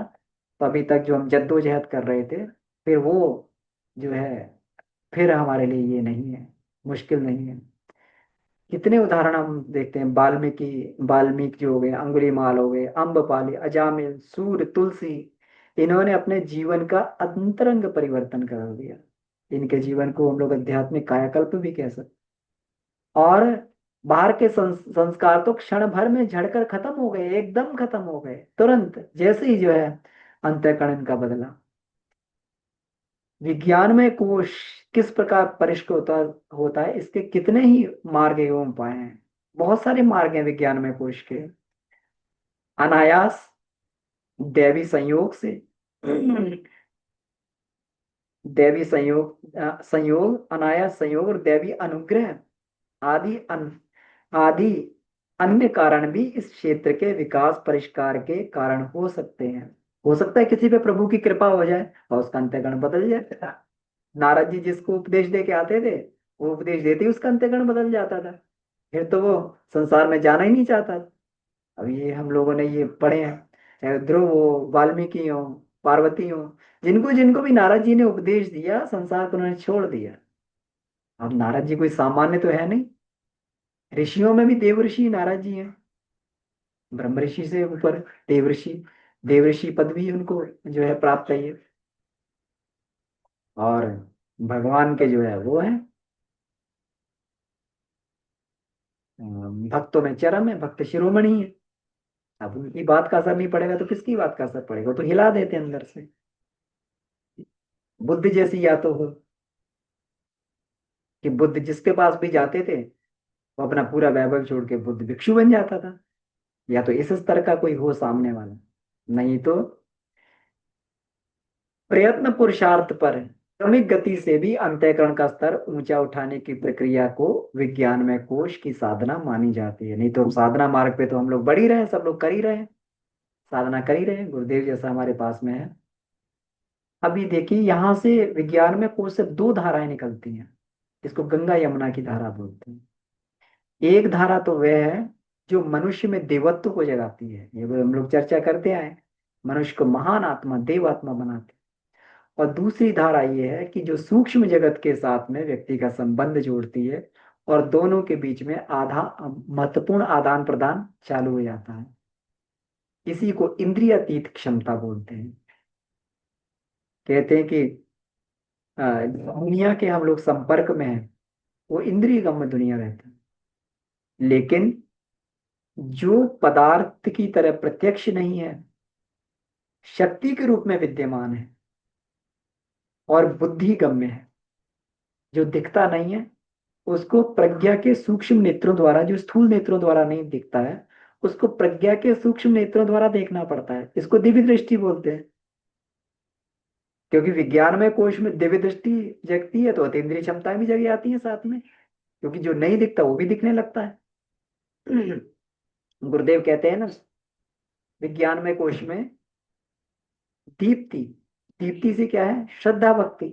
[SPEAKER 1] तो अभी तक जो हम जद्दोजहद कर रहे थे, फिर वो जो है फिर हमारे लिए ये नहीं है, मुश्किल नहीं है। कितने उदाहरण हम देखते हैं, वाल्मीकि जो हो गए, अंगुलीमाल हो गए, अम्बपाली, अजामिल, सूर, तुलसी, इन्होंने अपने जीवन का अंतरंग परिवर्तन कर दिया। इनके जीवन को हम लोग आध्यात्मिक कायाकल्प भी कह सकते। और बाहर के संस्कार तो क्षण भर में झड़कर खत्म हो गए, एकदम खत्म हो गए, तुरंत जैसे ही जो है अंतःकरण का बदला। विज्ञान में कोश किस प्रकार परिष्कृत होता है, इसके कितने ही मार्ग एवं उपाय हैं। बहुत सारे मार्ग हैं विज्ञान में कोश के। अनायास, दैवी संयोग से, संयोग, अनायास संयोग और दैवी अनुग्रह आदि अन्य कारण भी इस क्षेत्र के विकास परिष्कार के कारण हो सकते हैं। हो सकता है किसी पे प्रभु की कृपा हो जाए और उसका अंतःकरण बदल जाए। नारद जी जिसको उपदेश दे के आते थे, वो उपदेश देते ही उसका अंतःकरण बदल जाता था, फिर तो वो संसार में जाना ही नहीं चाहता था। अब ये हम लोगों ने ये पढ़े हैं, चाहे ध्रुव हो, वाल्मीकि हो, पार्वती हो, जिनको जिनको भी नारद जी ने उपदेश दिया, संसार को उन्होंने छोड़ दिया। अब नारद जी कोई सामान्य तो है नहीं, ऋषियों में भी देव ऋषि नारद जी हैं, ब्रह्म ऋषि से ऊपर देव ऋषि, देव ऋषि पदवी उनको जो है प्राप्त है ये। और भगवान के जो है वो है भक्तों में चरम है, भक्त शिरोमणि है। अब उनकी बात का असर नहीं पड़ेगा तो किसकी बात का असर पड़ेगा, वो तो हिला देते हैं अंदर से। बुद्ध जैसी या तो हो, कि बुद्ध जिसके पास भी जाते थे वो अपना पूरा वैभव छोड़ के बुद्ध भिक्षु बन जाता था, या तो इस स्तर का कोई हो सामने वाला, नहीं तो प्रयत्न पुरुषार्थ पर क्रमिक गति से भी अंतःकरण का स्तर ऊंचा उठाने की प्रक्रिया को विज्ञान में कोश की साधना मानी जाती है। नहीं तो साधना मार्ग पे तो हम लोग बढ़ ही रहे हैं, सब लोग कर ही रहे हैं, साधना कर ही रहे हैं, गुरुदेव जैसा हमारे पास में है। अभी देखिए यहाँ से विज्ञान में कोश से दो धाराएं निकलती हैं, इसको गंगा यमुना की धारा बोलते हैं। एक धारा तो वह है जो मनुष्य में देवत्व को जगाती है, ये वो हम लोग चर्चा करते आए, मनुष्य को महान आत्मा देव आत्मा बनाती है। और दूसरी धारा ये है कि जो सूक्ष्म जगत के साथ में व्यक्ति का संबंध जोड़ती है और दोनों के बीच में आधा महत्वपूर्ण आदान प्रदान चालू हो जाता है। इसी को इंद्रियातीत क्षमता बोलते हैं। कहते हैं कि दुनिया के हम लोग संपर्क में हैं, वो इंद्रिय गम्य दुनिया रहती है, लेकिन जो पदार्थ की तरह प्रत्यक्ष नहीं है, शक्ति के रूप में विद्यमान है और बुद्धि गम्य है, जो दिखता नहीं है, उसको प्रज्ञा के सूक्ष्म नेत्रों द्वारा, जो स्थूल नेत्रों द्वारा नहीं दिखता है, उसको प्रज्ञा के सूक्ष्म नेत्रों द्वारा देखना पड़ता है। इसको दिव्य दृष्टि बोलते हैं। क्योंकि विज्ञान में कोश में दिव्य दृष्टि जगती है तो अतीन्द्रिय क्षमताएं भी जग जाती हैं साथ में, क्योंकि जो नहीं दिखता वो भी दिखने लगता है। गुरुदेव कहते हैं ना, विज्ञान में कोश में दीप्ति, दीप्ति से क्या है, श्रद्धा भक्ति,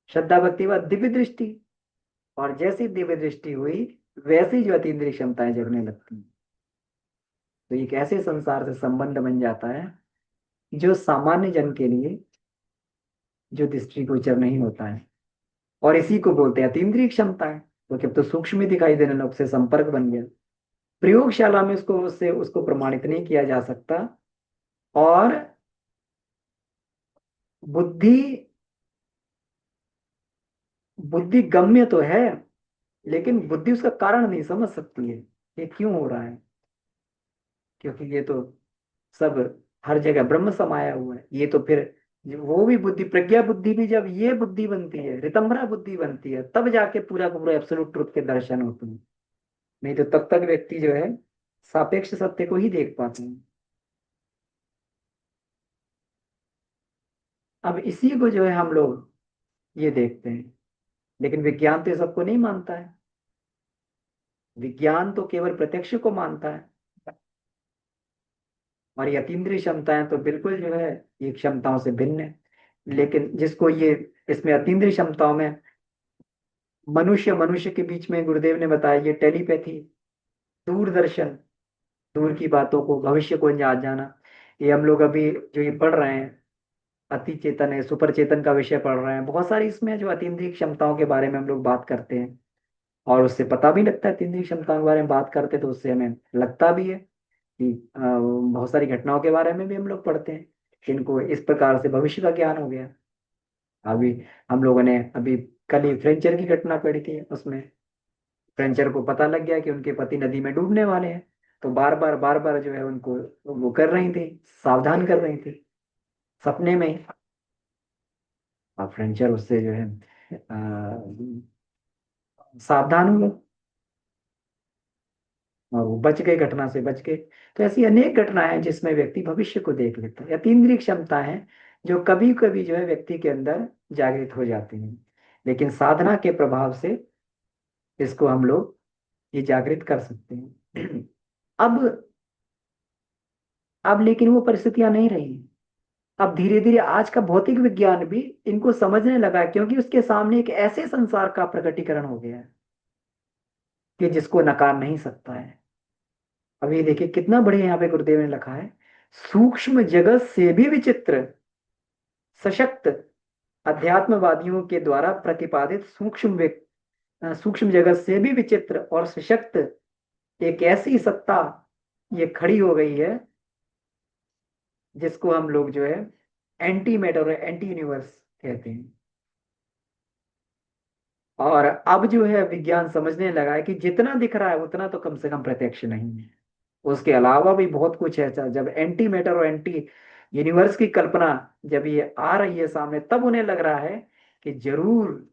[SPEAKER 1] श्रद्धा भक्ति बाद दिव्य दृष्टि, और जैसी दिव्य दृष्टि हुई वैसी जो अतीन्द्रिय क्षमताएं जगने लगती हैं। तो एक ऐसे संसार से संबंध बन जाता है जो सामान्य जन के लिए जो दृष्टिगोचर नहीं होता है, और इसी को बोलते हैं अतीन्द्रिय क्षमता है। क्योंकि अब तो सूक्ष्म ही दिखाई देने लग से संपर्क बन गया। प्रयोगशाला में उसको उससे उसको प्रमाणित नहीं किया जा सकता, और बुद्धि, बुद्धि गम्य तो है, लेकिन बुद्धि उसका कारण नहीं समझ सकती है ये क्यों हो रहा है, क्योंकि ये तो सब हर जगह ब्रह्म समाया हुआ है। ये तो फिर वो भी बुद्धि, प्रज्ञा बुद्धि भी जब ये बुद्धि बनती है, रितंभरा बुद्धि बनती है, तब जाके पूरा का पूरा एब्सोल्यूट ट्रुथ के दर्शन होते हैं। नहीं तो तब तक व्यक्ति जो है सापेक्ष सत्य को ही देख पाते हैं। अब इसी को जो है हम लोग ये देखते हैं, लेकिन विज्ञान तो ये सबको नहीं मानता है। विज्ञान तो केवल प्रत्यक्ष को मानता है, और ये अतीन्द्रिय क्षमताएं तो बिल्कुल जो है ये क्षमताओं से भिन्न है। लेकिन जिसको ये, इसमें अतीन्द्रिय क्षमताओं में मनुष्य मनुष्य के बीच में गुरुदेव ने बताया ये टेलीपैथी, दूरदर्शन, दूर की बातों को, भविष्य को जान जाना, ये हम लोग अभी जो ये पढ़ रहे हैं अति चेतन है, सुपर चेतन का विषय पढ़ रहे हैं, बहुत सारी इसमें जो अतीन्द्रिय क्षमताओं के बारे में हम लोग बात करते हैं, और उससे पता भी लगता है, अतीन्द्रिय क्षमताओं के बारे में बात करते हैं तो उससे हमें लगता भी है कि बहुत सारी घटनाओं के बारे में भी हम लोग पढ़ते हैं जिनको इस प्रकार से भविष्य का ज्ञान हो गया। अभी हम लोगों ने अभी कल ही फ्रेंचर की घटना पढ़ी थी, उसमें फ्रेंचर को पता लग गया कि उनके पति नदी में डूबने वाले हैं, तो बार बार जो है उनको वो कर रही थी, सावधान कर रही थी सपने में ही। अब फ्रेंचर उससे जो है सावधान हुए और वो बच गए, घटना से बच गए। तो ऐसी अनेक घटनाएं हैं जिसमें व्यक्ति भविष्य को देख लेता है। अतीन्द्रिय क्षमता है जो कभी कभी जो है व्यक्ति के अंदर जागृत हो जाती है, लेकिन साधना के प्रभाव से इसको हम लोग ये जागृत कर सकते हैं। अब अब लेकिन वो परिस्थितियां नहीं रही। अब धीरे धीरे आज का भौतिक विज्ञान भी इनको समझने लगा है, क्योंकि उसके सामने एक ऐसे संसार का प्रकटीकरण हो गया है कि जिसको नकार नहीं सकता है। अब ये देखिए कितना बढ़िया यहाँ पे गुरुदेव ने लिखा है, सूक्ष्म जगत से भी विचित्र सशक्त अध्यात्मवादियों के द्वारा प्रतिपादित सूक्ष्म सूक्ष्म जगत से भी विचित्र और सशक्त एक ऐसी सत्ता ये खड़ी हो गई है, जिसको हम लोग जो है एंटी मैटर और एंटी यूनिवर्स कहते हैं। और अब जो है विज्ञान समझने लगा है कि जितना दिख रहा है उतना तो कम से कम प्रत्यक्ष नहीं है, उसके अलावा भी बहुत कुछ है। ऐसा जब एंटी मैटर और एंटी यूनिवर्स की कल्पना जब ये आ रही है सामने, तब उन्हें लग रहा है कि जरूर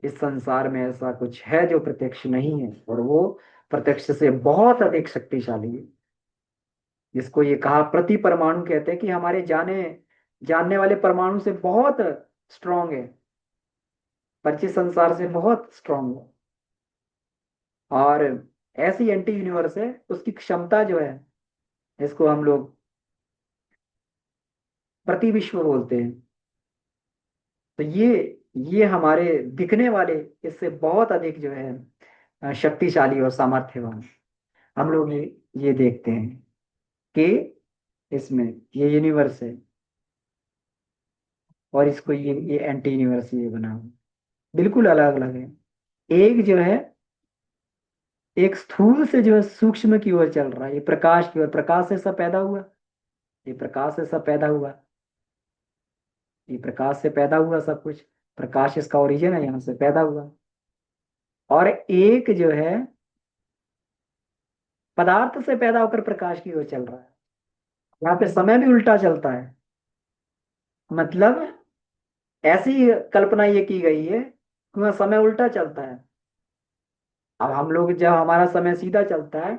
[SPEAKER 1] इस संसार में ऐसा कुछ है जो प्रत्यक्ष नहीं है, और वो प्रत्यक्ष से बहुत अधिक शक्तिशाली है। जिसको ये कहा प्रति परमाणु कहते हैं, कि हमारे जानने वाले परमाणु से बहुत स्ट्रांग है, परिचित संसार से बहुत स्ट्रांग है। और ऐसी एंटी यूनिवर्स है, उसकी क्षमता जो है, इसको हम लोग प्रति विश्व बोलते हैं। तो ये हमारे दिखने वाले इससे बहुत अधिक जो है शक्तिशाली और सामर्थ्यवान हम लोग ये देखते हैं कि इसमें ये यूनिवर्स है, और इसको ये एंटी यूनिवर्स ये बना हुआ बिल्कुल अलग अलग है। एक जो है एक स्थूल से जो है सूक्ष्म की ओर चल रहा है, ये प्रकाश की ओर, प्रकाश से सब पैदा हुआ, ये प्रकाश से सब पैदा हुआ, ये प्रकाश से पैदा हुआ सब कुछ, प्रकाश इसका ओरिजिन है, यहाँ से पैदा हुआ। और एक जो है पदार्थ से पैदा होकर प्रकाश की ओर चल रहा है। यहाँ पे समय भी उल्टा चलता है, मतलब ऐसी कल्पना ये की गई है कि वहाँ समय उल्टा चलता है। अब हम लोग जब हमारा समय सीधा चलता है,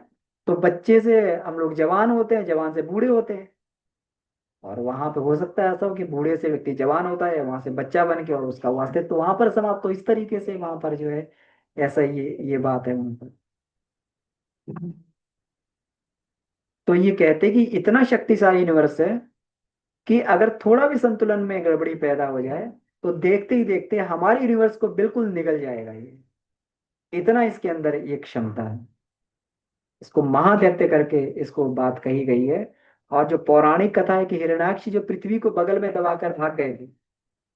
[SPEAKER 1] तो बच्चे से हम लोग जवान होते हैं, जवान से बूढ़े होते हैं। और वहां पे हो सकता है ऐसा हो कि बूढ़े से व्यक्ति जवान होता है, वहां से बच्चा बन के, और उसका वास्ते तो वहां पर समाप्त। तो इस तरीके से वहां पर जो है ऐसा ये बात है वहां पर। तो ये कहते हैं कि इतना शक्तिशाली यूनिवर्स है कि अगर थोड़ा भी संतुलन में गड़बड़ी पैदा हो जाए, तो देखते ही देखते हमारे यूनिवर्स को बिल्कुल निगल जाएगा ये। इतना इसके अंदर ये क्षमता है। इसको महादैत्य करके इसको बात कही गई है। और जो पौराणिक कथा है कि हिरण्याक्ष जो पृथ्वी को बगल में दबाकर भाग गए थे,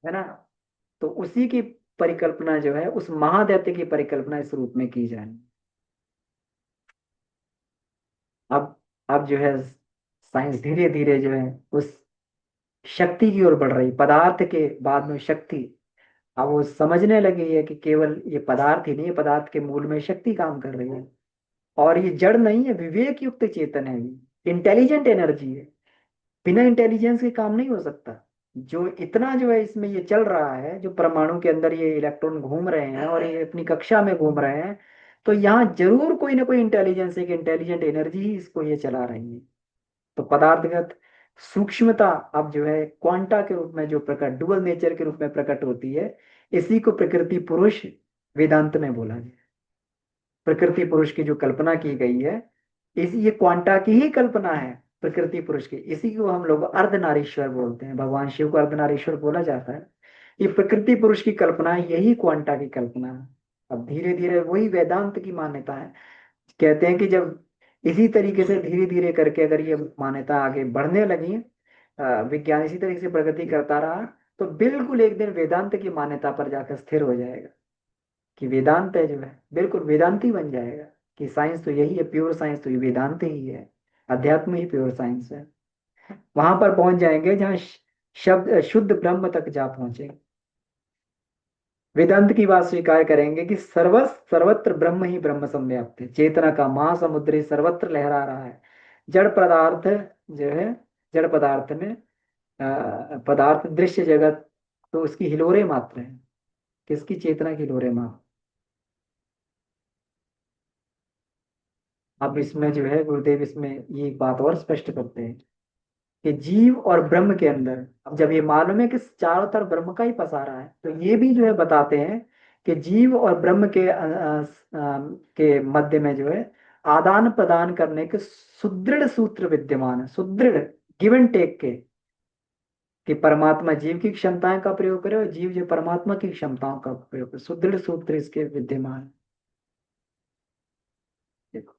[SPEAKER 1] है ना, तो उसी की परिकल्पना जो है, उस महादैत्य की परिकल्पना इस रूप में की जाए। अब अब जो है साइंस धीरे धीरे जो है उस शक्ति की ओर बढ़ रही, पदार्थ के बाद में शक्ति। अब वो समझने लगी है कि केवल ये पदार्थ ही नहीं है, पदार्थ के मूल में शक्ति काम कर रही है। और ये जड़ नहीं है, विवेक युक्त चेतन है, ये इंटेलिजेंट एनर्जी है। बिना इंटेलिजेंस के काम नहीं हो सकता। जो इतना जो है इसमें ये चल रहा है, जो परमाणु के अंदर ये इलेक्ट्रॉन घूम रहे हैं और ये अपनी कक्षा में घूम रहे हैं, तो यहाँ जरूर कोई ना कोई इंटेलिजेंस, एक इंटेलिजेंट एनर्जी ही इसको ये चला रही है। तो पदार्थगत सूक्ष्मता अब जो है क्वांटा के रूप में जो प्रकट, डुअल नेचर के रूप में प्रकट होती है, इसी को प्रकृति पुरुष वेदांत में बोला गया। प्रकृति पुरुष की जो कल्पना की गई है, इसी ये क्वांटा की ही कल्पना है, प्रकृति पुरुष की। इसी को हम लोग अर्धनारीश्वर बोलते हैं, भगवान शिव को अर्धनारीश्वर बोला जाता है। ये प्रकृति पुरुष की कल्पना है, यही क्वांटा की कल्पना है। अब धीरे धीरे वही वेदांत की मान्यता है। कहते हैं कि जब इसी तरीके से धीरे धीरे करके अगर ये मान्यता आगे बढ़ने लगी, विज्ञान इसी तरीके से प्रगति करता रहा, तो बिल्कुल एक दिन वेदांत की मान्यता पर जाकर स्थिर हो जाएगा कि वेदांत है जो है बिल्कुल वेदांती बन जाएगा। कि साइंस तो यही है, प्योर साइंस तो ये वेदांत ही है, अध्यात्म ही प्योर साइंस है। वहां पर पहुंच जाएंगे जहाँ शब्द शुद्ध ब्रह्म तक जा पहुंचेंगे। वेदांत की बात स्वीकार करेंगे कि सर्वत्र ब्रह्म ही ब्रह्म संव्याप्त है, चेतना का महासमुद्र ही सर्वत्र लहरा रहा है। जड़ पदार्थ जो है, जड़ पदार्थ में पदार्थ दृश्य जगत, तो उसकी हिलोरे मात्र है। किसकी? चेतना की हिलोरे मात्र। अब इसमें जो है गुरुदेव इसमें ये बात और स्पष्ट करते हैं कि जीव और ब्रह्म के अंदर, अब जब ये मालूम है कि चारों तरफ ब्रह्म का ही पसारा है, तो ये भी जो है बताते हैं कि जीव और ब्रह्म के मध्य में जो है आदान प्रदान करने के सुदृढ़ सूत्र विद्यमान है, सुदृढ़ गिव एंड टेक के। कि परमात्मा जीव की क्षमताएं का प्रयोग करे और जीव जो परमात्मा की क्षमताओं का प्रयोग करे, सुदृढ़ सूत्र इसके विद्यमान है। देखो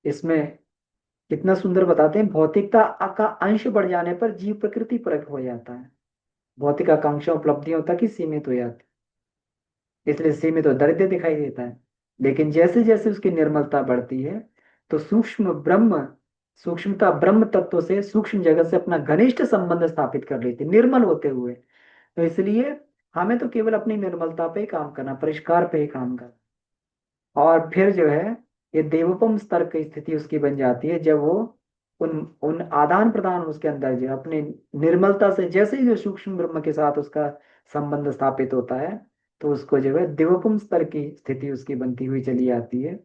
[SPEAKER 1] इसमें कितना सुंदर बताते हैं, भौतिकता का अंश बढ़ जाने पर जीव प्रकृति परक हो जाता है, भौतिक आकांक्षा उपलब्धियों तक ही सीमित हो जाती इसलिए सीमित और दरिद्र दिखाई देता है। लेकिन जैसे जैसे उसकी निर्मलता बढ़ती है तो सूक्ष्मता ब्रह्म तत्व से, सूक्ष्म जगत से अपना घनिष्ठ संबंध स्थापित कर लेती है निर्मल होते हुए। तो इसलिए हमें तो केवल अपनी निर्मलता पे ही काम करना, परिष्कार पे ही काम करना। और फिर जो है ये देवोपम स्तर की स्थिति उसकी बन जाती है, जब वो उन उन आदान प्रदान उसके अंदर जो अपने निर्मलता से जैसे ही जो सूक्ष्म ब्रह्म के साथ उसका संबंध स्थापित होता है, तो उसको जो है देवोपम स्तर की स्थिति उसकी बनती हुई चली आती है।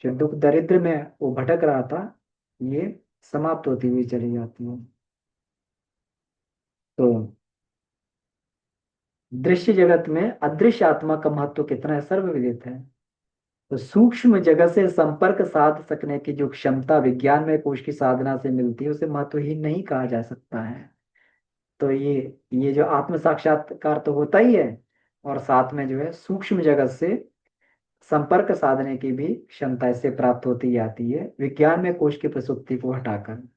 [SPEAKER 1] जो दुख दरिद्र में वो भटक रहा था, ये समाप्त होती हुई चली जाती है। तो दृश्य जगत में अदृश्य आत्मा का महत्व कितना है सर्वविदित है। तो सूक्ष्म जगत से संपर्क साध सकने की जो क्षमता विज्ञान में कोश की साधना से मिलती है, उसे महत्वहीन नहीं कहा जा सकता है। तो ये जो आत्म साक्षात्कार तो होता ही है, और साथ में जो है सूक्ष्म जगत से संपर्क साधने की भी क्षमता इससे प्राप्त होती जाती है, विज्ञान में कोश की प्रसुप्ति को हटाकर।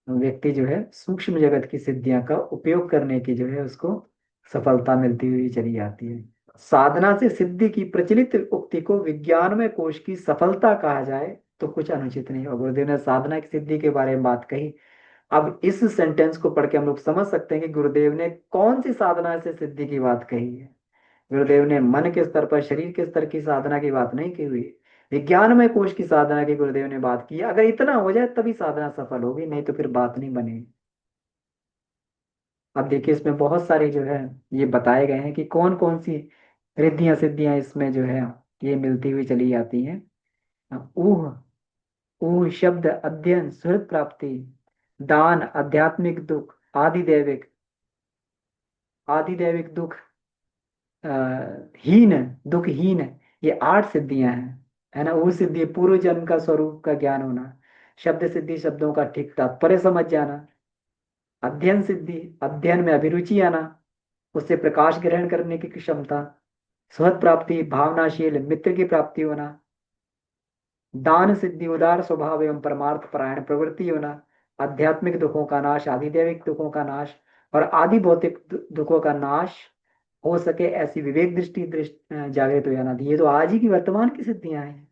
[SPEAKER 1] व्यक्ति जो है सूक्ष्म जगत की सिद्धियां का उपयोग करने की जो है उसको सफलता मिलती हुई चली जाती है। साधना से सिद्धि की प्रचलित उक्ति को विज्ञान में कोश की सफलता कहा जाए तो कुछ अनुचित नहीं होगा। गुरुदेव ने साधना की सिद्धि के बारे में बात कही। अब इस सेंटेंस को पढ़ के हम लोग समझ सकते हैं कि गुरुदेव ने कौन सी साधना से सिद्धि की बात कही है। गुरुदेव ने मन के स्तर पर, शरीर के स्तर की साधना की बात नहीं की हुई। विज्ञान में कोश की साधना की गुरुदेव ने बात की है। अगर इतना हो जाए तभी साधना सफल होगी, नहीं तो फिर बात नहीं बनेगी। अब देखिए इसमें बहुत सारी जो है ये बताए गए हैं कि कौन कौन सी रिद्धियां सिद्धियां इसमें जो है ये मिलती हुई चली जाती हैं। ऊह ऊह शब्द अध्ययन सुहृद प्राप्ति, दान आध्यात्मिक दुख, आदिदैविक आदिदैविक दुख, अ, हीन दुखहीन, ये 8 सिद्धियां हैं। है ना। वो सिद्धि पूर्व जन्म का स्वरूप का ज्ञान होना, शब्द सिद्धि शब्दों का ठीक तात्पर्य समझ जाना, अध्ययन सिद्धि अध्ययन में अभिरुचि आना, उससे प्रकाश ग्रहण करने की क्षमता, स्वहत प्राप्ति भावनाशील मित्र की प्राप्ति होना, दान सिद्धि उदार स्वभाव एवं परमार्थ परायण प्रवृत्ति होना, आध्यात्मिक दुखों का नाश, आदिदैविक दुखों का नाश, और आदि भौतिक दुखों का नाश हो सके ऐसी विवेक दृष्टि जागृत हो जाना। ये तो आज ही की वर्तमान की सिद्धियां हैं।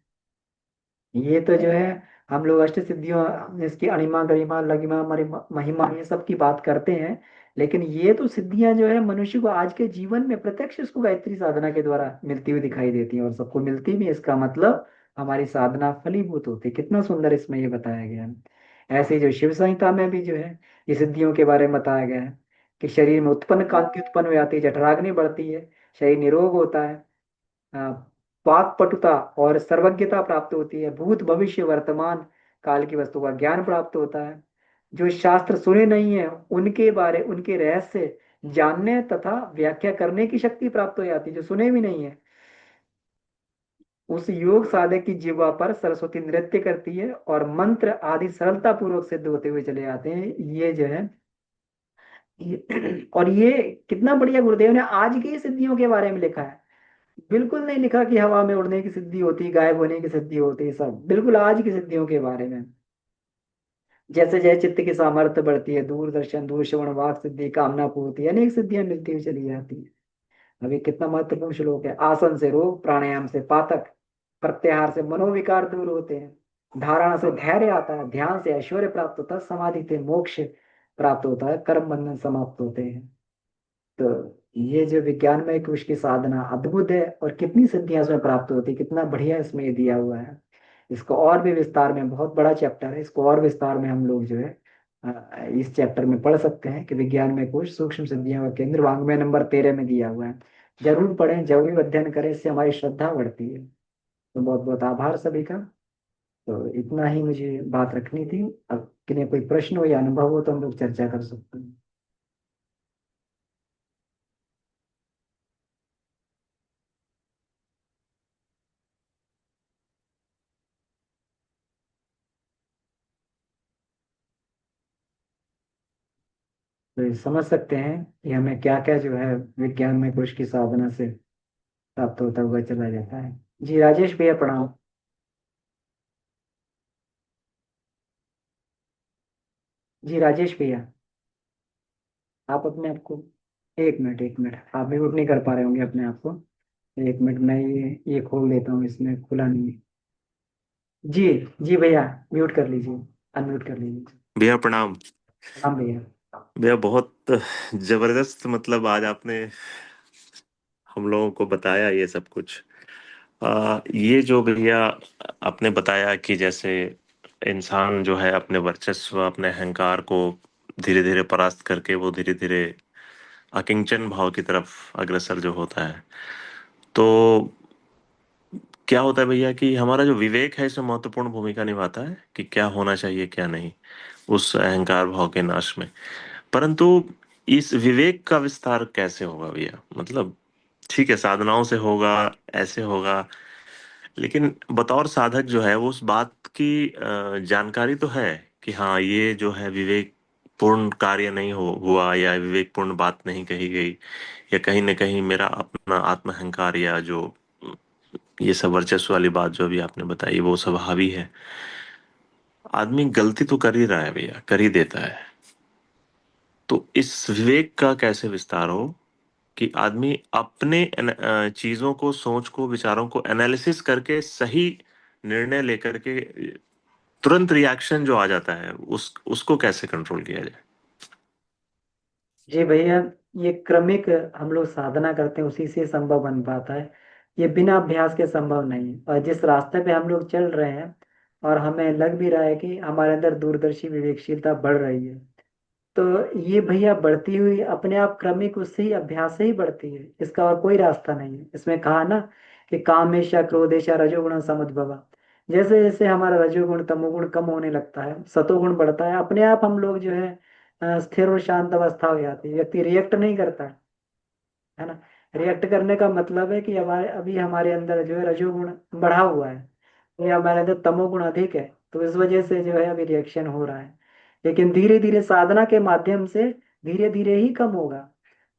[SPEAKER 1] ये तो जो है हम लोग अष्ट सिद्धियों, इसकी अणिमा गरिमा लगिमा महिमा ये सब की बात करते हैं, लेकिन ये तो सिद्धियां जो है मनुष्य को आज के जीवन में प्रत्यक्ष उसको गायत्री साधना के द्वारा मिलती हुई दिखाई देती हैं, और सबको मिलती भी है। इसका मतलब हमारी साधना फलीभूत होती है। कितना सुंदर इसमें ये बताया गया है। ऐसे ही जो शिव संहिता में भी जो है ये सिद्धियों के बारे में बताया गया है कि शरीर में उत्पन्न कांति उत्पन्न हो जाती है, जठराग्नि बढ़ती है, शरीर निरोग होता है, वाक पटुता और सर्वज्ञता प्राप्त होती है, भूत भविष्य वर्तमान काल की वस्तु का ज्ञान प्राप्त होता है, जो शास्त्र सुने नहीं है उनके बारे उनके रहस्य जानने तथा व्याख्या करने की शक्ति प्राप्त हो जाती है, जो सुने भी नहीं है। उस योग साधक की जीवा पर सरस्वती नृत्य करती है और मंत्र आदि सरलता पूर्वक सिद्ध होते हुए चले जाते हैं। ये जो है और ये कितना बढ़िया गुरुदेव ने आज की सिद्धियों के बारे में लिखा है। बिल्कुल नहीं लिखा कि हवा में उड़ने की सिद्धि होती, गायब होने की सिद्धि होती, सब बिल्कुल आज की सिद्धियों के बारे में। जैसे जैसे चित्त की सामर्थ्य बढ़ती है, दूरदर्शन दूर श्रवण वाक सिद्धि कामना पूर्ति अनेक सिद्धियां मिलती हुई चली जाती है। अभी कितना महत्वपूर्ण श्लोक है। आसन से रोग, प्राणायाम से पातक, प्रत्याहार से मनोविकार दूर होते हैं, धारणा से धैर्य आता है, ध्यान से ऐश्वर्य प्राप्त होता है, समाधि से मोक्ष प्राप्त होता है, कर्म बंधन समाप्त होते हैं। तो ये जो विज्ञान में कुछ की साधना अद्भुत है, और कितनी सिद्धियां इसमें प्राप्त होती है, कितना बढ़िया इसमें ये दिया हुआ है। इसको और भी विस्तार में, बहुत बड़ा चैप्टर है, इसको और विस्तार में हम लोग जो है इस चैप्टर में पढ़ सकते हैं कि विज्ञान में कुछ सूक्ष्म सिद्धियां का केंद्र वाङ्मय नंबर 13 में दिया हुआ है। जरूर पढ़ें, जरूर अध्ययन करें, इससे हमारी श्रद्धा बढ़ती है। तो बहुत बहुत आभार सभी का। तो इतना ही मुझे बात रखनी थी। अब किन्हें कोई प्रश्न हो या अनुभव हो तो हम लोग चर्चा कर सकते हैं। तो ये समझ सकते हैं कि हमें क्या क्या जो है विज्ञान में कुछ की साधना से प्राप्त होता हुआ चला जाता है। जी राजेश भैया प्रणाम। जी राजेश भैया, आप अपने आप को, एक मिनट आप म्यूट नहीं कर पा रहे होंगे अपने आप को। एक मिनट, मैं ये खोल देता हूँ, इसमें खुला नहीं है। जी। जी भैया, म्यूट कर लीजिए, अनम्यूट कर लीजिए।
[SPEAKER 2] भैया प्रणाम।
[SPEAKER 1] प्रणाम भैया।
[SPEAKER 2] भैया बहुत जबरदस्त, मतलब आज आपने हम लोगों को बताया ये सब कुछ। ये जो भैया आपने बताया कि जैसे इंसान जो है अपने वर्चस्व, अपने अहंकार को धीरे धीरे परास्त करके वो धीरे धीरे अकिंचन भाव की तरफ अग्रसर जो होता है, तो क्या होता है भैया कि हमारा जो विवेक है इसमें महत्वपूर्ण भूमिका निभाता है कि क्या होना चाहिए क्या नहीं उस अहंकार भाव के नाश में। परंतु इस विवेक का विस्तार कैसे होगा भैया? मतलब ठीक है, साधनाओं से होगा, ऐसे होगा, लेकिन बतौर साधक जो है वो उस बात की जानकारी तो है कि हाँ ये जो है विवेक पूर्ण कार्य नहीं हुआ, या विवेक पूर्ण बात नहीं कही गई, या कहीं ना कहीं मेरा अपना आत्म अहंकार या जो ये सब वर्चस्व वाली बात जो अभी आपने बताई वो सब हावी है। आदमी गलती तो कर ही रहा है भैया, कर ही देता है। तो इस विवेक का कैसे विस्तार हो कि आदमी अपने चीजों को, सोच को, विचारों को एनालिसिस करके सही निर्णय लेकर के तुरंत रिएक्शन जो आ जाता है उसको कैसे कंट्रोल किया जाए?
[SPEAKER 1] जी भैया, ये क्रमिक हम लोग साधना करते हैं, उसी से संभव बन पाता है। ये बिना अभ्यास के संभव नहीं है। और जिस रास्ते पे हम लोग चल रहे हैं, और हमें लग भी रहा है कि हमारे अंदर दूरदर्शी विवेकशीलता बढ़ रही है, तो ये भैया बढ़ती हुई अपने आप क्रमिक उससे ही अभ्यास से ही बढ़ती है। इसका और कोई रास्ता नहीं है। इसमें कहा ना कि कामेशा क्रोधेशा रजोगुण समुद्भवा। जैसे जैसे हमारा रजोगुण तमोगुण कम होने लगता है, सतोगुण बढ़ता है, अपने आप हम लोग जो है स्थिर और शांत अवस्था हो जाती है। व्यक्ति रिएक्ट नहीं करता है ना। रिएक्ट करने का मतलब है कि हमारे अभी हमारे अंदर जो है रजोगुण बढ़ा हुआ है, ये हमारे अंदर तमोगुण अधिक है, तो इस वजह से जो है अभी रिएक्शन हो रहा है। लेकिन धीरे धीरे साधना के माध्यम से धीरे धीरे ही कम होगा।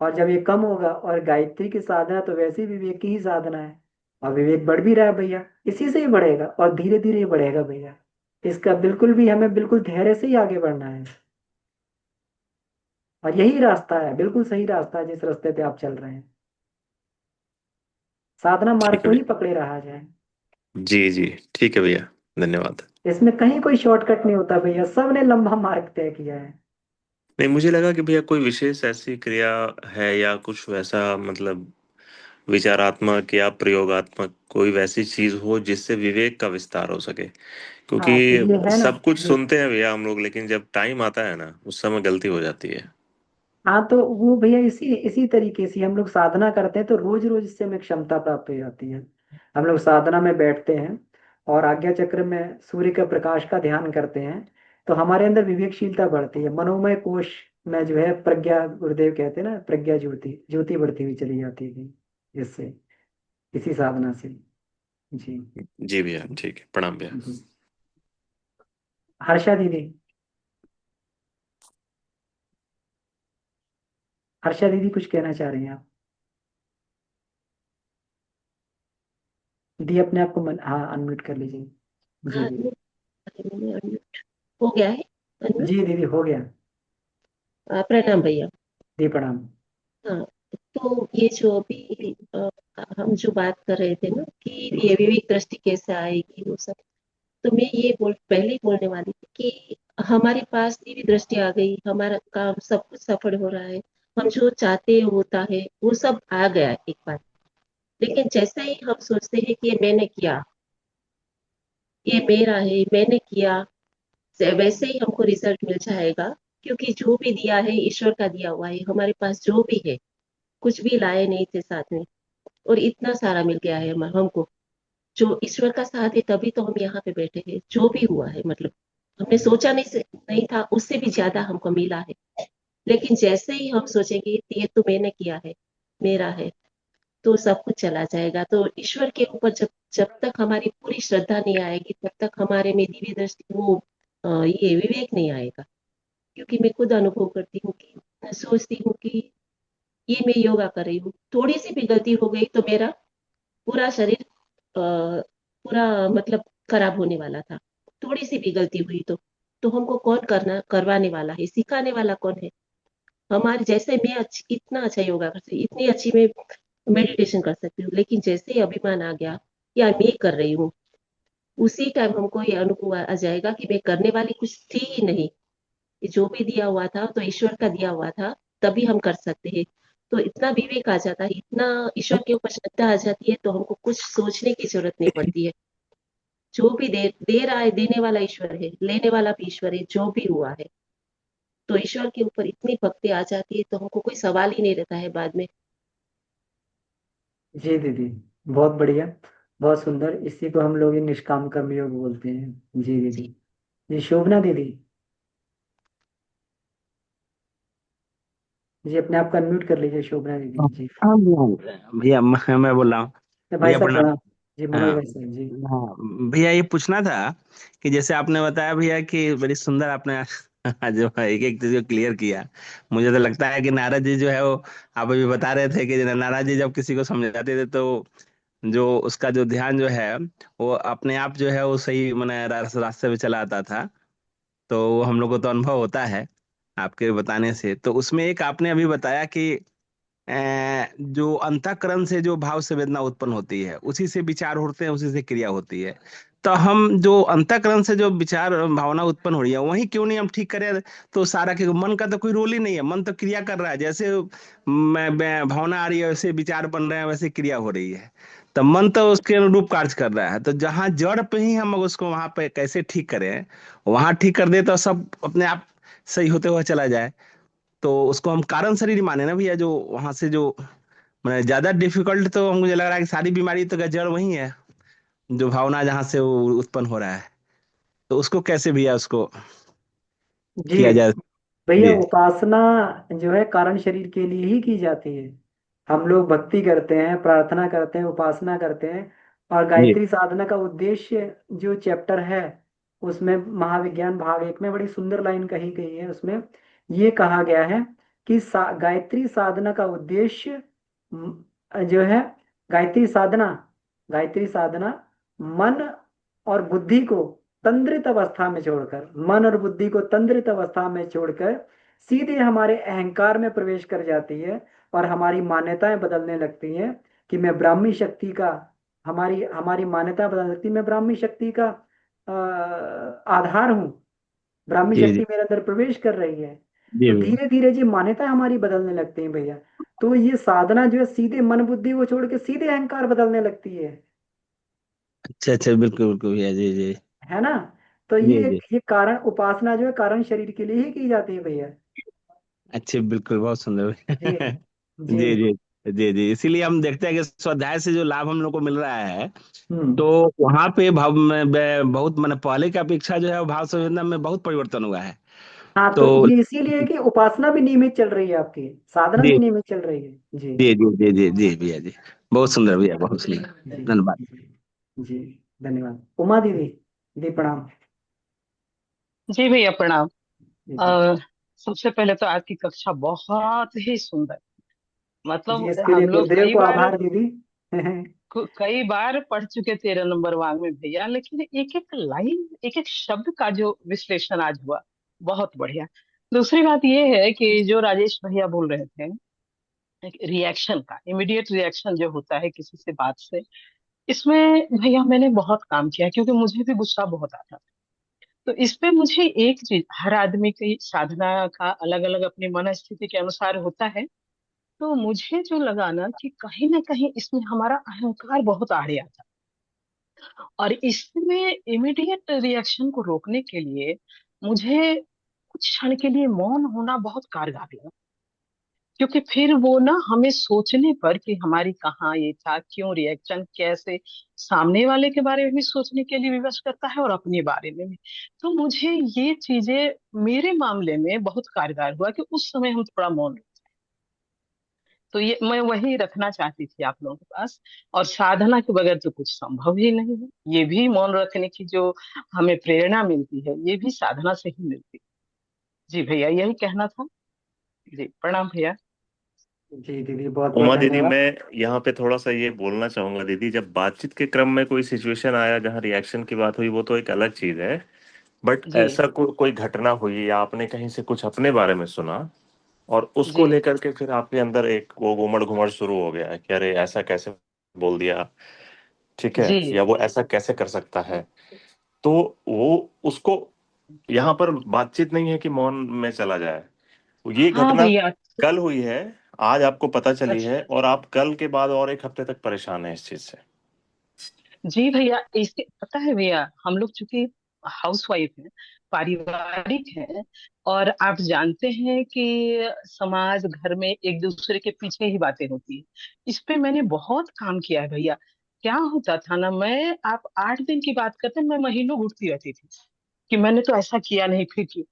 [SPEAKER 1] और जब ये कम होगा, और गायत्री की साधना तो वैसे भी विवेक की ही साधना है, और विवेक बढ़ भी रहा है भैया, इसी से ही बढ़ेगा और धीरे धीरे ही बढ़ेगा भैया। इसका बिल्कुल भी हमें बिल्कुल धैर्य से ही आगे बढ़ना है। और यही रास्ता है, बिल्कुल सही रास्ता है जिस रास्ते पे आप चल रहे हैं। साधना मार्ग
[SPEAKER 2] ठीक है
[SPEAKER 1] को ही
[SPEAKER 2] भैया।
[SPEAKER 1] पकड़े रहा जाए।
[SPEAKER 2] जी जी, ठीक है भैया, धन्यवाद।
[SPEAKER 1] इसमें कहीं कोई शॉर्टकट नहीं होता भैया, सबने लंबा मार्ग तय किया है।
[SPEAKER 2] नहीं, मुझे लगा कि भैया कोई विशेष ऐसी क्रिया है या कुछ वैसा, मतलब विचारात्मक या प्रयोगात्मक कोई वैसी चीज हो जिससे विवेक का विस्तार हो सके,
[SPEAKER 1] हाँ तो ये
[SPEAKER 2] क्योंकि
[SPEAKER 1] है ना।
[SPEAKER 2] सब कुछ
[SPEAKER 1] जी।
[SPEAKER 2] सुनते हैं भैया हम लोग, लेकिन जब टाइम आता है ना उस समय गलती हो जाती है।
[SPEAKER 1] हाँ तो वो भैया इसी इसी तरीके से हम लोग साधना करते हैं, तो रोज रोज इससे हमें क्षमता प्राप्त हो जाती है। हम लोग साधना में बैठते हैं और आज्ञा चक्र में सूर्य के प्रकाश का ध्यान करते हैं, तो हमारे अंदर विवेकशीलता बढ़ती है। मनोमय कोश में जो है प्रज्ञा, गुरुदेव कहते हैं ना, प्रज्ञा ज्योति ज्योति बढ़ती हुई चली जाती है इससे, इसी साधना से। जी।
[SPEAKER 2] जी भैया, ठीक है, प्रणाम भैया।
[SPEAKER 1] जी। हर्षा दीदी, हर्षा दीदी कुछ कहना चाह रही हैं आप? दी अपने आप को हाँ अनम्यूट कर लीजिए। जी
[SPEAKER 2] हाँ,
[SPEAKER 1] दीदी।
[SPEAKER 2] मैंने unmute हो गया है। unmute।
[SPEAKER 1] जी दीदी हो गया।
[SPEAKER 2] प्रणाम भैया।
[SPEAKER 1] दी प्रणाम।
[SPEAKER 2] हाँ, तो ये जो अभी हम जो बात कर रहे थे ना कि ये विवेक दृष्टि कैसे आएगी वो सब, तो मैं ये पहले ही बोलने वाली थी कि हमारे पास दिव्य दृष्टि आ गई, हमारा काम सब कुछ सफल हो रहा है, हम जो चाहते होता है वो सब आ गया एक बार। लेकिन जैसा ही हम सोचते हैं कि ये मैंने किया, ये मेरा है, मैंने किया, वैसे ही हमको रिजल्ट मिल जाएगा। क्योंकि जो भी दिया है ईश्वर का दिया हुआ है, हमारे पास जो भी है, कुछ भी लाए नहीं थे साथ में, और इतना सारा मिल गया है हमको। जो ईश्वर का साथ है तभी तो हम यहाँ पे बैठे हैं। जो भी हुआ है मतलब हमने सोचा नहीं था, उससे भी ज्यादा हमको मिला है। लेकिन जैसे ही हम सोचेंगे कि ये तो मैंने किया है, मेरा है, तो सब कुछ चला जाएगा। तो ईश्वर के ऊपर जब जब तक हमारी पूरी श्रद्धा नहीं आएगी तब तक हमारे में दिव्य दृष्टि वो ये विवेक नहीं आएगा। क्योंकि मैं खुद अनुभव करती हूँ कि मैं सोचती हूँ कि ये मैं योगा कर रही हूँ, थोड़ी सी भी गलती हो गई तो मेरा पूरा शरीर पूरा मतलब खराब होने वाला था। थोड़ी सी भी गलती हुई तो हमको कौन करवाने वाला है, सिखाने वाला कौन है? हमारे जैसे मैं इतना अच्छा योगा करती, इतनी अच्छी मैं
[SPEAKER 3] मेडिटेशन कर सकती हूँ। लेकिन जैसे ही अभिमान आ गया या मैं कर रही हूँ, उसी टाइम हमको ये अनुभव आ जाएगा कि मैं करने वाली कुछ थी ही नहीं। ये जो भी दिया हुआ था तो ईश्वर का दिया हुआ था, तभी हम कर सकते हैं। तो इतना विवेक आ जाता है, इतना ईश्वर के ऊपर श्रद्धा आ जाती है, तो हमको कुछ सोचने की जरूरत नहीं पड़ती है। जो भी दे रहा है, देने वाला ईश्वर है, लेने वाला भी ईश्वर है, जो भी हुआ है। तो ईश्वर के ऊपर इतनी भक्ति आ जाती है, तो हमको कोई सवाल ही नहीं रहता है बाद में।
[SPEAKER 1] जी दीदी, बहुत बढ़िया, बहुत सुंदर। इसी को हम लोग निष्काम कर्म योग बोलते हैं। जी दीदी।
[SPEAKER 3] जी।
[SPEAKER 1] जी शोभना दीदी, जी अपने आप को अनम्यूट कर लीजिए शोभना दीदी जी।
[SPEAKER 4] हाँ भैया मैं बोल रहा हूँ।
[SPEAKER 1] तो भाई
[SPEAKER 4] भैया
[SPEAKER 1] साहब
[SPEAKER 4] प्रणाम।
[SPEAKER 1] प्रणाम। जी मनोज
[SPEAKER 4] हाँ
[SPEAKER 1] भाई साहब जी।
[SPEAKER 4] हाँ भैया, ये पूछना था कि जैसे आपने बताया भैया कि बड़ी सुंदर आपने जो है एक एक चीज को क्लियर किया। मुझे तो लगता है कि नारद जी जो है वो, आप अभी बता रहे थे कि नारद जी जब किसी को समझाते थे तो जो उसका जो ध्यान जो है वो अपने आप जो है वो सही मैंने रास्ते पे चला आता था। तो वो हम लोग को तो अनुभव होता है आपके बताने से। तो उसमें एक आपने अभी बताया कि जो अंतःकरण से जो भाव संवेदना उत्पन्न होती है उसी से विचार होते हैं, उसी से क्रिया होती है। तो हम जो अंतःकरण से जो विचार भावना उत्पन्न हो रही है वही क्यों नहीं हम ठीक करें? तो सारा के मन का तो कोई रोल ही नहीं है, मन तो क्रिया कर रहा है। जैसे मैं भावना आ रही है वैसे विचार बन रहे हैं, वैसे क्रिया हो रही है। तो मन तो उसके अनुरूप कार्य कर रहा है। तो जहाँ जड़ पे ही हम उसको वहां पे कैसे ठीक करें, वहां ठीक कर दे तो सब अपने आप सही होते हुए चला जाए। तो उसको हम कारण शरीर माने ना भैया, जो वहां से जो मैंने ज्यादा डिफिकल्ट तो मुझे लग रहा है कि सारी बीमारी तो का जड़ वही है, जो भावना जहाँ से वो उत्पन्न हो रहा है। तो उसको कैसे भैया उसको
[SPEAKER 1] जी
[SPEAKER 4] किया जाए?
[SPEAKER 1] भैया,
[SPEAKER 4] जी
[SPEAKER 1] उपासना जो है कारण शरीर के लिए ही की जाती है। हम लोग भक्ति करते हैं, प्रार्थना करते हैं, उपासना करते हैं। और
[SPEAKER 4] जी
[SPEAKER 1] गायत्री साधना का उद्देश्य जो चैप्टर है उसमें, महाविज्ञान भाग 1 में बड़ी सुंदर लाइन कही गई है। उसमें ये कहा गया है कि गायत्री साधना का उद्देश्य जो है, गायत्री साधना, गायत्री साधना मन और बुद्धि को तंद्रित अवस्था में छोड़कर, मन और बुद्धि को तंद्रित अवस्था में छोड़कर सीधे हमारे अहंकार में प्रवेश कर जाती है। और हमारी मान्यताएं बदलने लगती हैं कि मैं ब्राह्मी शक्ति का, हमारी हमारी मान्यता बदल सकती है, मैं ब्राह्मी शक्ति का आधार हूँ। ब्राह्मी
[SPEAKER 4] जी जी
[SPEAKER 1] शक्ति मेरे अंदर प्रवेश कर रही है।
[SPEAKER 4] जी
[SPEAKER 1] तो
[SPEAKER 4] भैया।
[SPEAKER 1] धीरे धीरे जी मान्यता हमारी बदलने लगती है भैया। तो ये साधना जो है सीधे मन बुद्धि को छोड़ के सीधे अहंकार बदलने लगती
[SPEAKER 4] अच्छा अच्छा, बिल्कुल बिल्कुल भैया। जी जी
[SPEAKER 1] है ना। तो
[SPEAKER 4] जी
[SPEAKER 1] ये
[SPEAKER 4] जी।
[SPEAKER 1] ये कारण उपासना जो है कारण शरीर के लिए ही की जाती है भैया।
[SPEAKER 4] अच्छे, बिल्कुल बहुत सुंदर
[SPEAKER 1] जी
[SPEAKER 4] भैया।
[SPEAKER 1] जी।
[SPEAKER 4] जी जी जी जी। इसीलिए हम देखते हैं कि स्वाध्याय से जो लाभ हम लोग को मिल रहा है,
[SPEAKER 1] हम्म।
[SPEAKER 4] तो वहां पे भाव में बहुत मैंने पहले की अपेक्षा जो है वो भाव संवेदना में बहुत परिवर्तन हुआ है।
[SPEAKER 1] हाँ, तो
[SPEAKER 4] तो
[SPEAKER 1] ये इसीलिए है कि उपासना भी नियमित चल रही है, आपकी साधना
[SPEAKER 4] जी
[SPEAKER 1] भी नियमित चल रही है। जी
[SPEAKER 4] जी जी जी जी जी भैया जी। बहुत
[SPEAKER 1] जी
[SPEAKER 4] सुंदर भैया, बहुत सुंदर।
[SPEAKER 1] जी
[SPEAKER 4] धन्यवाद।
[SPEAKER 1] जी जी। धन्यवाद उमा दीदी। दी प्रणाम।
[SPEAKER 5] जी भैया प्रणाम।
[SPEAKER 1] जी जी
[SPEAKER 5] अ, सबसे पहले तो आज की कक्षा बहुत ही सुंदर।
[SPEAKER 1] जी,
[SPEAKER 5] मतलब
[SPEAKER 1] इसके लिए
[SPEAKER 5] हम लोग
[SPEAKER 1] गुरुदेव को आभार दीदी।
[SPEAKER 5] कई बार पढ़ चुके 13 नंबर वांग में भैया, लेकिन एक एक लाइन, एक एक शब्द का जो विश्लेषण आज हुआ, बहुत बढ़िया। दूसरी बात ये है कि जो राजेश भैया बोल रहे थे, रिएक्शन का, इमीडिएट रिएक्शन जो होता है किसी से बात से, इसमें भैया मैंने बहुत काम किया, क्योंकि मुझे भी गुस्सा बहुत आता था। तो इस पे मुझे एक चीज, हर आदमी की साधना का अलग अलग अपनी मन स्थिति के अनुसार होता है। तो मुझे जो लगा ना कहीं इसमें हमारा अहंकार बहुत आड़े आता। और इसमें इमीडिएट रिएक्शन को रोकने के लिए मुझे कुछ क्षण के लिए मौन होना बहुत कारगर लगा। क्योंकि फिर वो ना हमें सोचने पर कि हमारी कहाँ ये था, क्यों रिएक्शन, कैसे, सामने वाले के बारे में भी सोचने के लिए विवश करता है और अपने बारे में भी। तो मुझे ये चीजें मेरे मामले में बहुत कारगर हुआ कि उस समय हम थोड़ा मौन रहे। तो ये मैं वही रखना चाहती थी आप लोगों के पास। और साधना के बगैर तो कुछ संभव ही नहीं है। ये भी मौन रखने की जो हमें प्रेरणा मिलती है, ये भी साधना से ही मिलती है। जी भैया, यही कहना था। जी प्रणाम भैया।
[SPEAKER 1] जी दीदी, बहुत बहुत
[SPEAKER 2] उमा दीदी,
[SPEAKER 1] धन्यवाद।
[SPEAKER 2] मैं यहाँ पे थोड़ा सा ये बोलना चाहूंगा दीदी, जब बातचीत के क्रम में कोई सिचुएशन आया जहाँ रिएक्शन की बात हुई वो तो एक अलग चीज है। बट
[SPEAKER 5] जी
[SPEAKER 2] ऐसा कोई घटना हुई या आपने कहीं से कुछ अपने बारे में सुना और उसको
[SPEAKER 5] जी
[SPEAKER 2] लेकर के फिर आपके अंदर एक वो घुमड़ घुमड़ शुरू हो गया कि अरे ऐसा कैसे बोल दिया, ठीक है,
[SPEAKER 5] जी
[SPEAKER 2] या वो ऐसा कैसे कर सकता है। तो वो उसको यहाँ पर बातचीत नहीं है कि मौन में चला जाए। ये
[SPEAKER 5] हाँ
[SPEAKER 2] घटना
[SPEAKER 5] भैया।
[SPEAKER 2] कल हुई है, आज आपको पता चली
[SPEAKER 5] अच्छा
[SPEAKER 2] है, और आप कल के बाद और एक हफ्ते तक परेशान हैं इस चीज से।
[SPEAKER 5] जी भैया, इसके पता है भैया, हम लोग चूंकि हाउस वाइफ हैं, पारिवारिक हैं, और आप जानते हैं कि समाज घर में एक दूसरे के पीछे ही बातें होती है। इस पे मैंने बहुत काम किया है भैया। क्या होता था ना, मैं आप 8 दिन की बात करते हैं, मैं महीनों घुटती रहती थी कि मैंने तो ऐसा किया नहीं, फिर क्यों।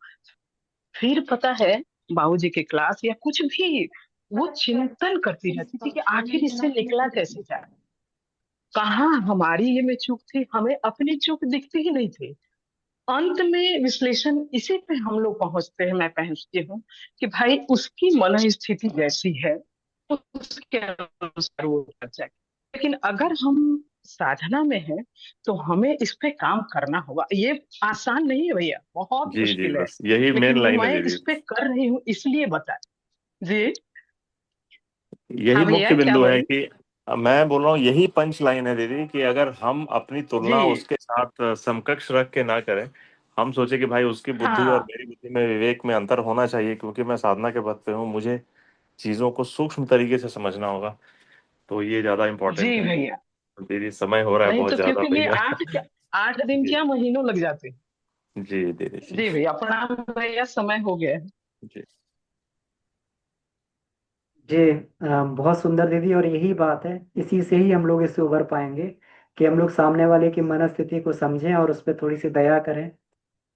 [SPEAKER 5] फिर पता है, बाबूजी के क्लास या कुछ भी, वो चिंतन करती रहती थी कि आखिर इससे निकला कैसे जाए। कहाँ हमारी ये में चूक थी, हमें अपनी चूक दिखती ही नहीं थी। अंत में विश्लेषण इसी पे हम लोग पहुंचते हैं, मैं पहुंचती हूँ कि भाई उसकी मन स्थिति जैसी है उसके अनुसार वो कर जाए। लेकिन अगर हम साधना में हैं तो हमें इस पे काम करना होगा। ये आसान नहीं है भैया, बहुत
[SPEAKER 2] जी जी,
[SPEAKER 5] मुश्किल है।
[SPEAKER 2] बस यही मेन
[SPEAKER 5] लेकिन
[SPEAKER 2] लाइन है
[SPEAKER 5] मैं
[SPEAKER 2] दीदी।
[SPEAKER 5] इस पे कर रही हूँ, इसलिए बता। जी।
[SPEAKER 2] यही
[SPEAKER 5] हाँ भैया,
[SPEAKER 2] मुख्य
[SPEAKER 5] क्या
[SPEAKER 2] बिंदु है
[SPEAKER 5] बोले।
[SPEAKER 2] कि मैं बोल रहा हूँ, यही पंच लाइन है दीदी, कि अगर हम अपनी
[SPEAKER 5] जी।
[SPEAKER 2] तुलना उसके साथ समकक्ष रख के ना करें, हम सोचे कि भाई उसकी बुद्धि और
[SPEAKER 5] हाँ।
[SPEAKER 2] मेरी बुद्धि में विवेक में अंतर होना चाहिए क्योंकि मैं साधना के पथ पे हूँ, मुझे चीजों को सूक्ष्म तरीके से समझना होगा, तो ये ज्यादा
[SPEAKER 5] जी
[SPEAKER 2] इम्पोर्टेंट है।
[SPEAKER 5] भैया।
[SPEAKER 2] दीदी समय हो रहा है
[SPEAKER 5] नहीं
[SPEAKER 2] बहुत
[SPEAKER 5] तो
[SPEAKER 2] ज्यादा
[SPEAKER 5] क्योंकि ये
[SPEAKER 2] भैया।
[SPEAKER 5] 8 दिन
[SPEAKER 2] जी
[SPEAKER 5] क्या, महीनों लग जाते हैं।
[SPEAKER 2] जी दीदी जी।
[SPEAKER 5] जी भैया, प्रणाम भैया, समय हो गया है।
[SPEAKER 2] जी
[SPEAKER 1] जी बहुत सुंदर दीदी, और यही बात है, इसी से ही हम लोग इससे उबर पाएंगे कि हम लोग सामने वाले की मनस्थिति को समझें और उस पर थोड़ी सी दया करें,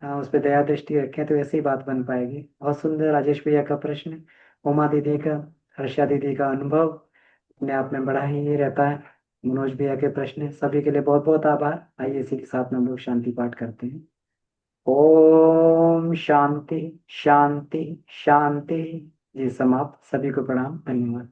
[SPEAKER 1] उस पर दया दृष्टि रखें, तो ऐसी ही बात बन पाएगी। बहुत सुंदर राजेश भैया का प्रश्न, उमा दीदी का, हर्षा दीदी का अनुभव अपने आप में बड़ा ही रहता है, मनोज भैया के प्रश्न, सभी के लिए बहुत बहुत आभार। आइए इसी के साथ में हम लोग शांति पाठ करते हैं। ओम शांति शांति शांति। जी समाप्त। सभी को प्रणाम, धन्यवाद।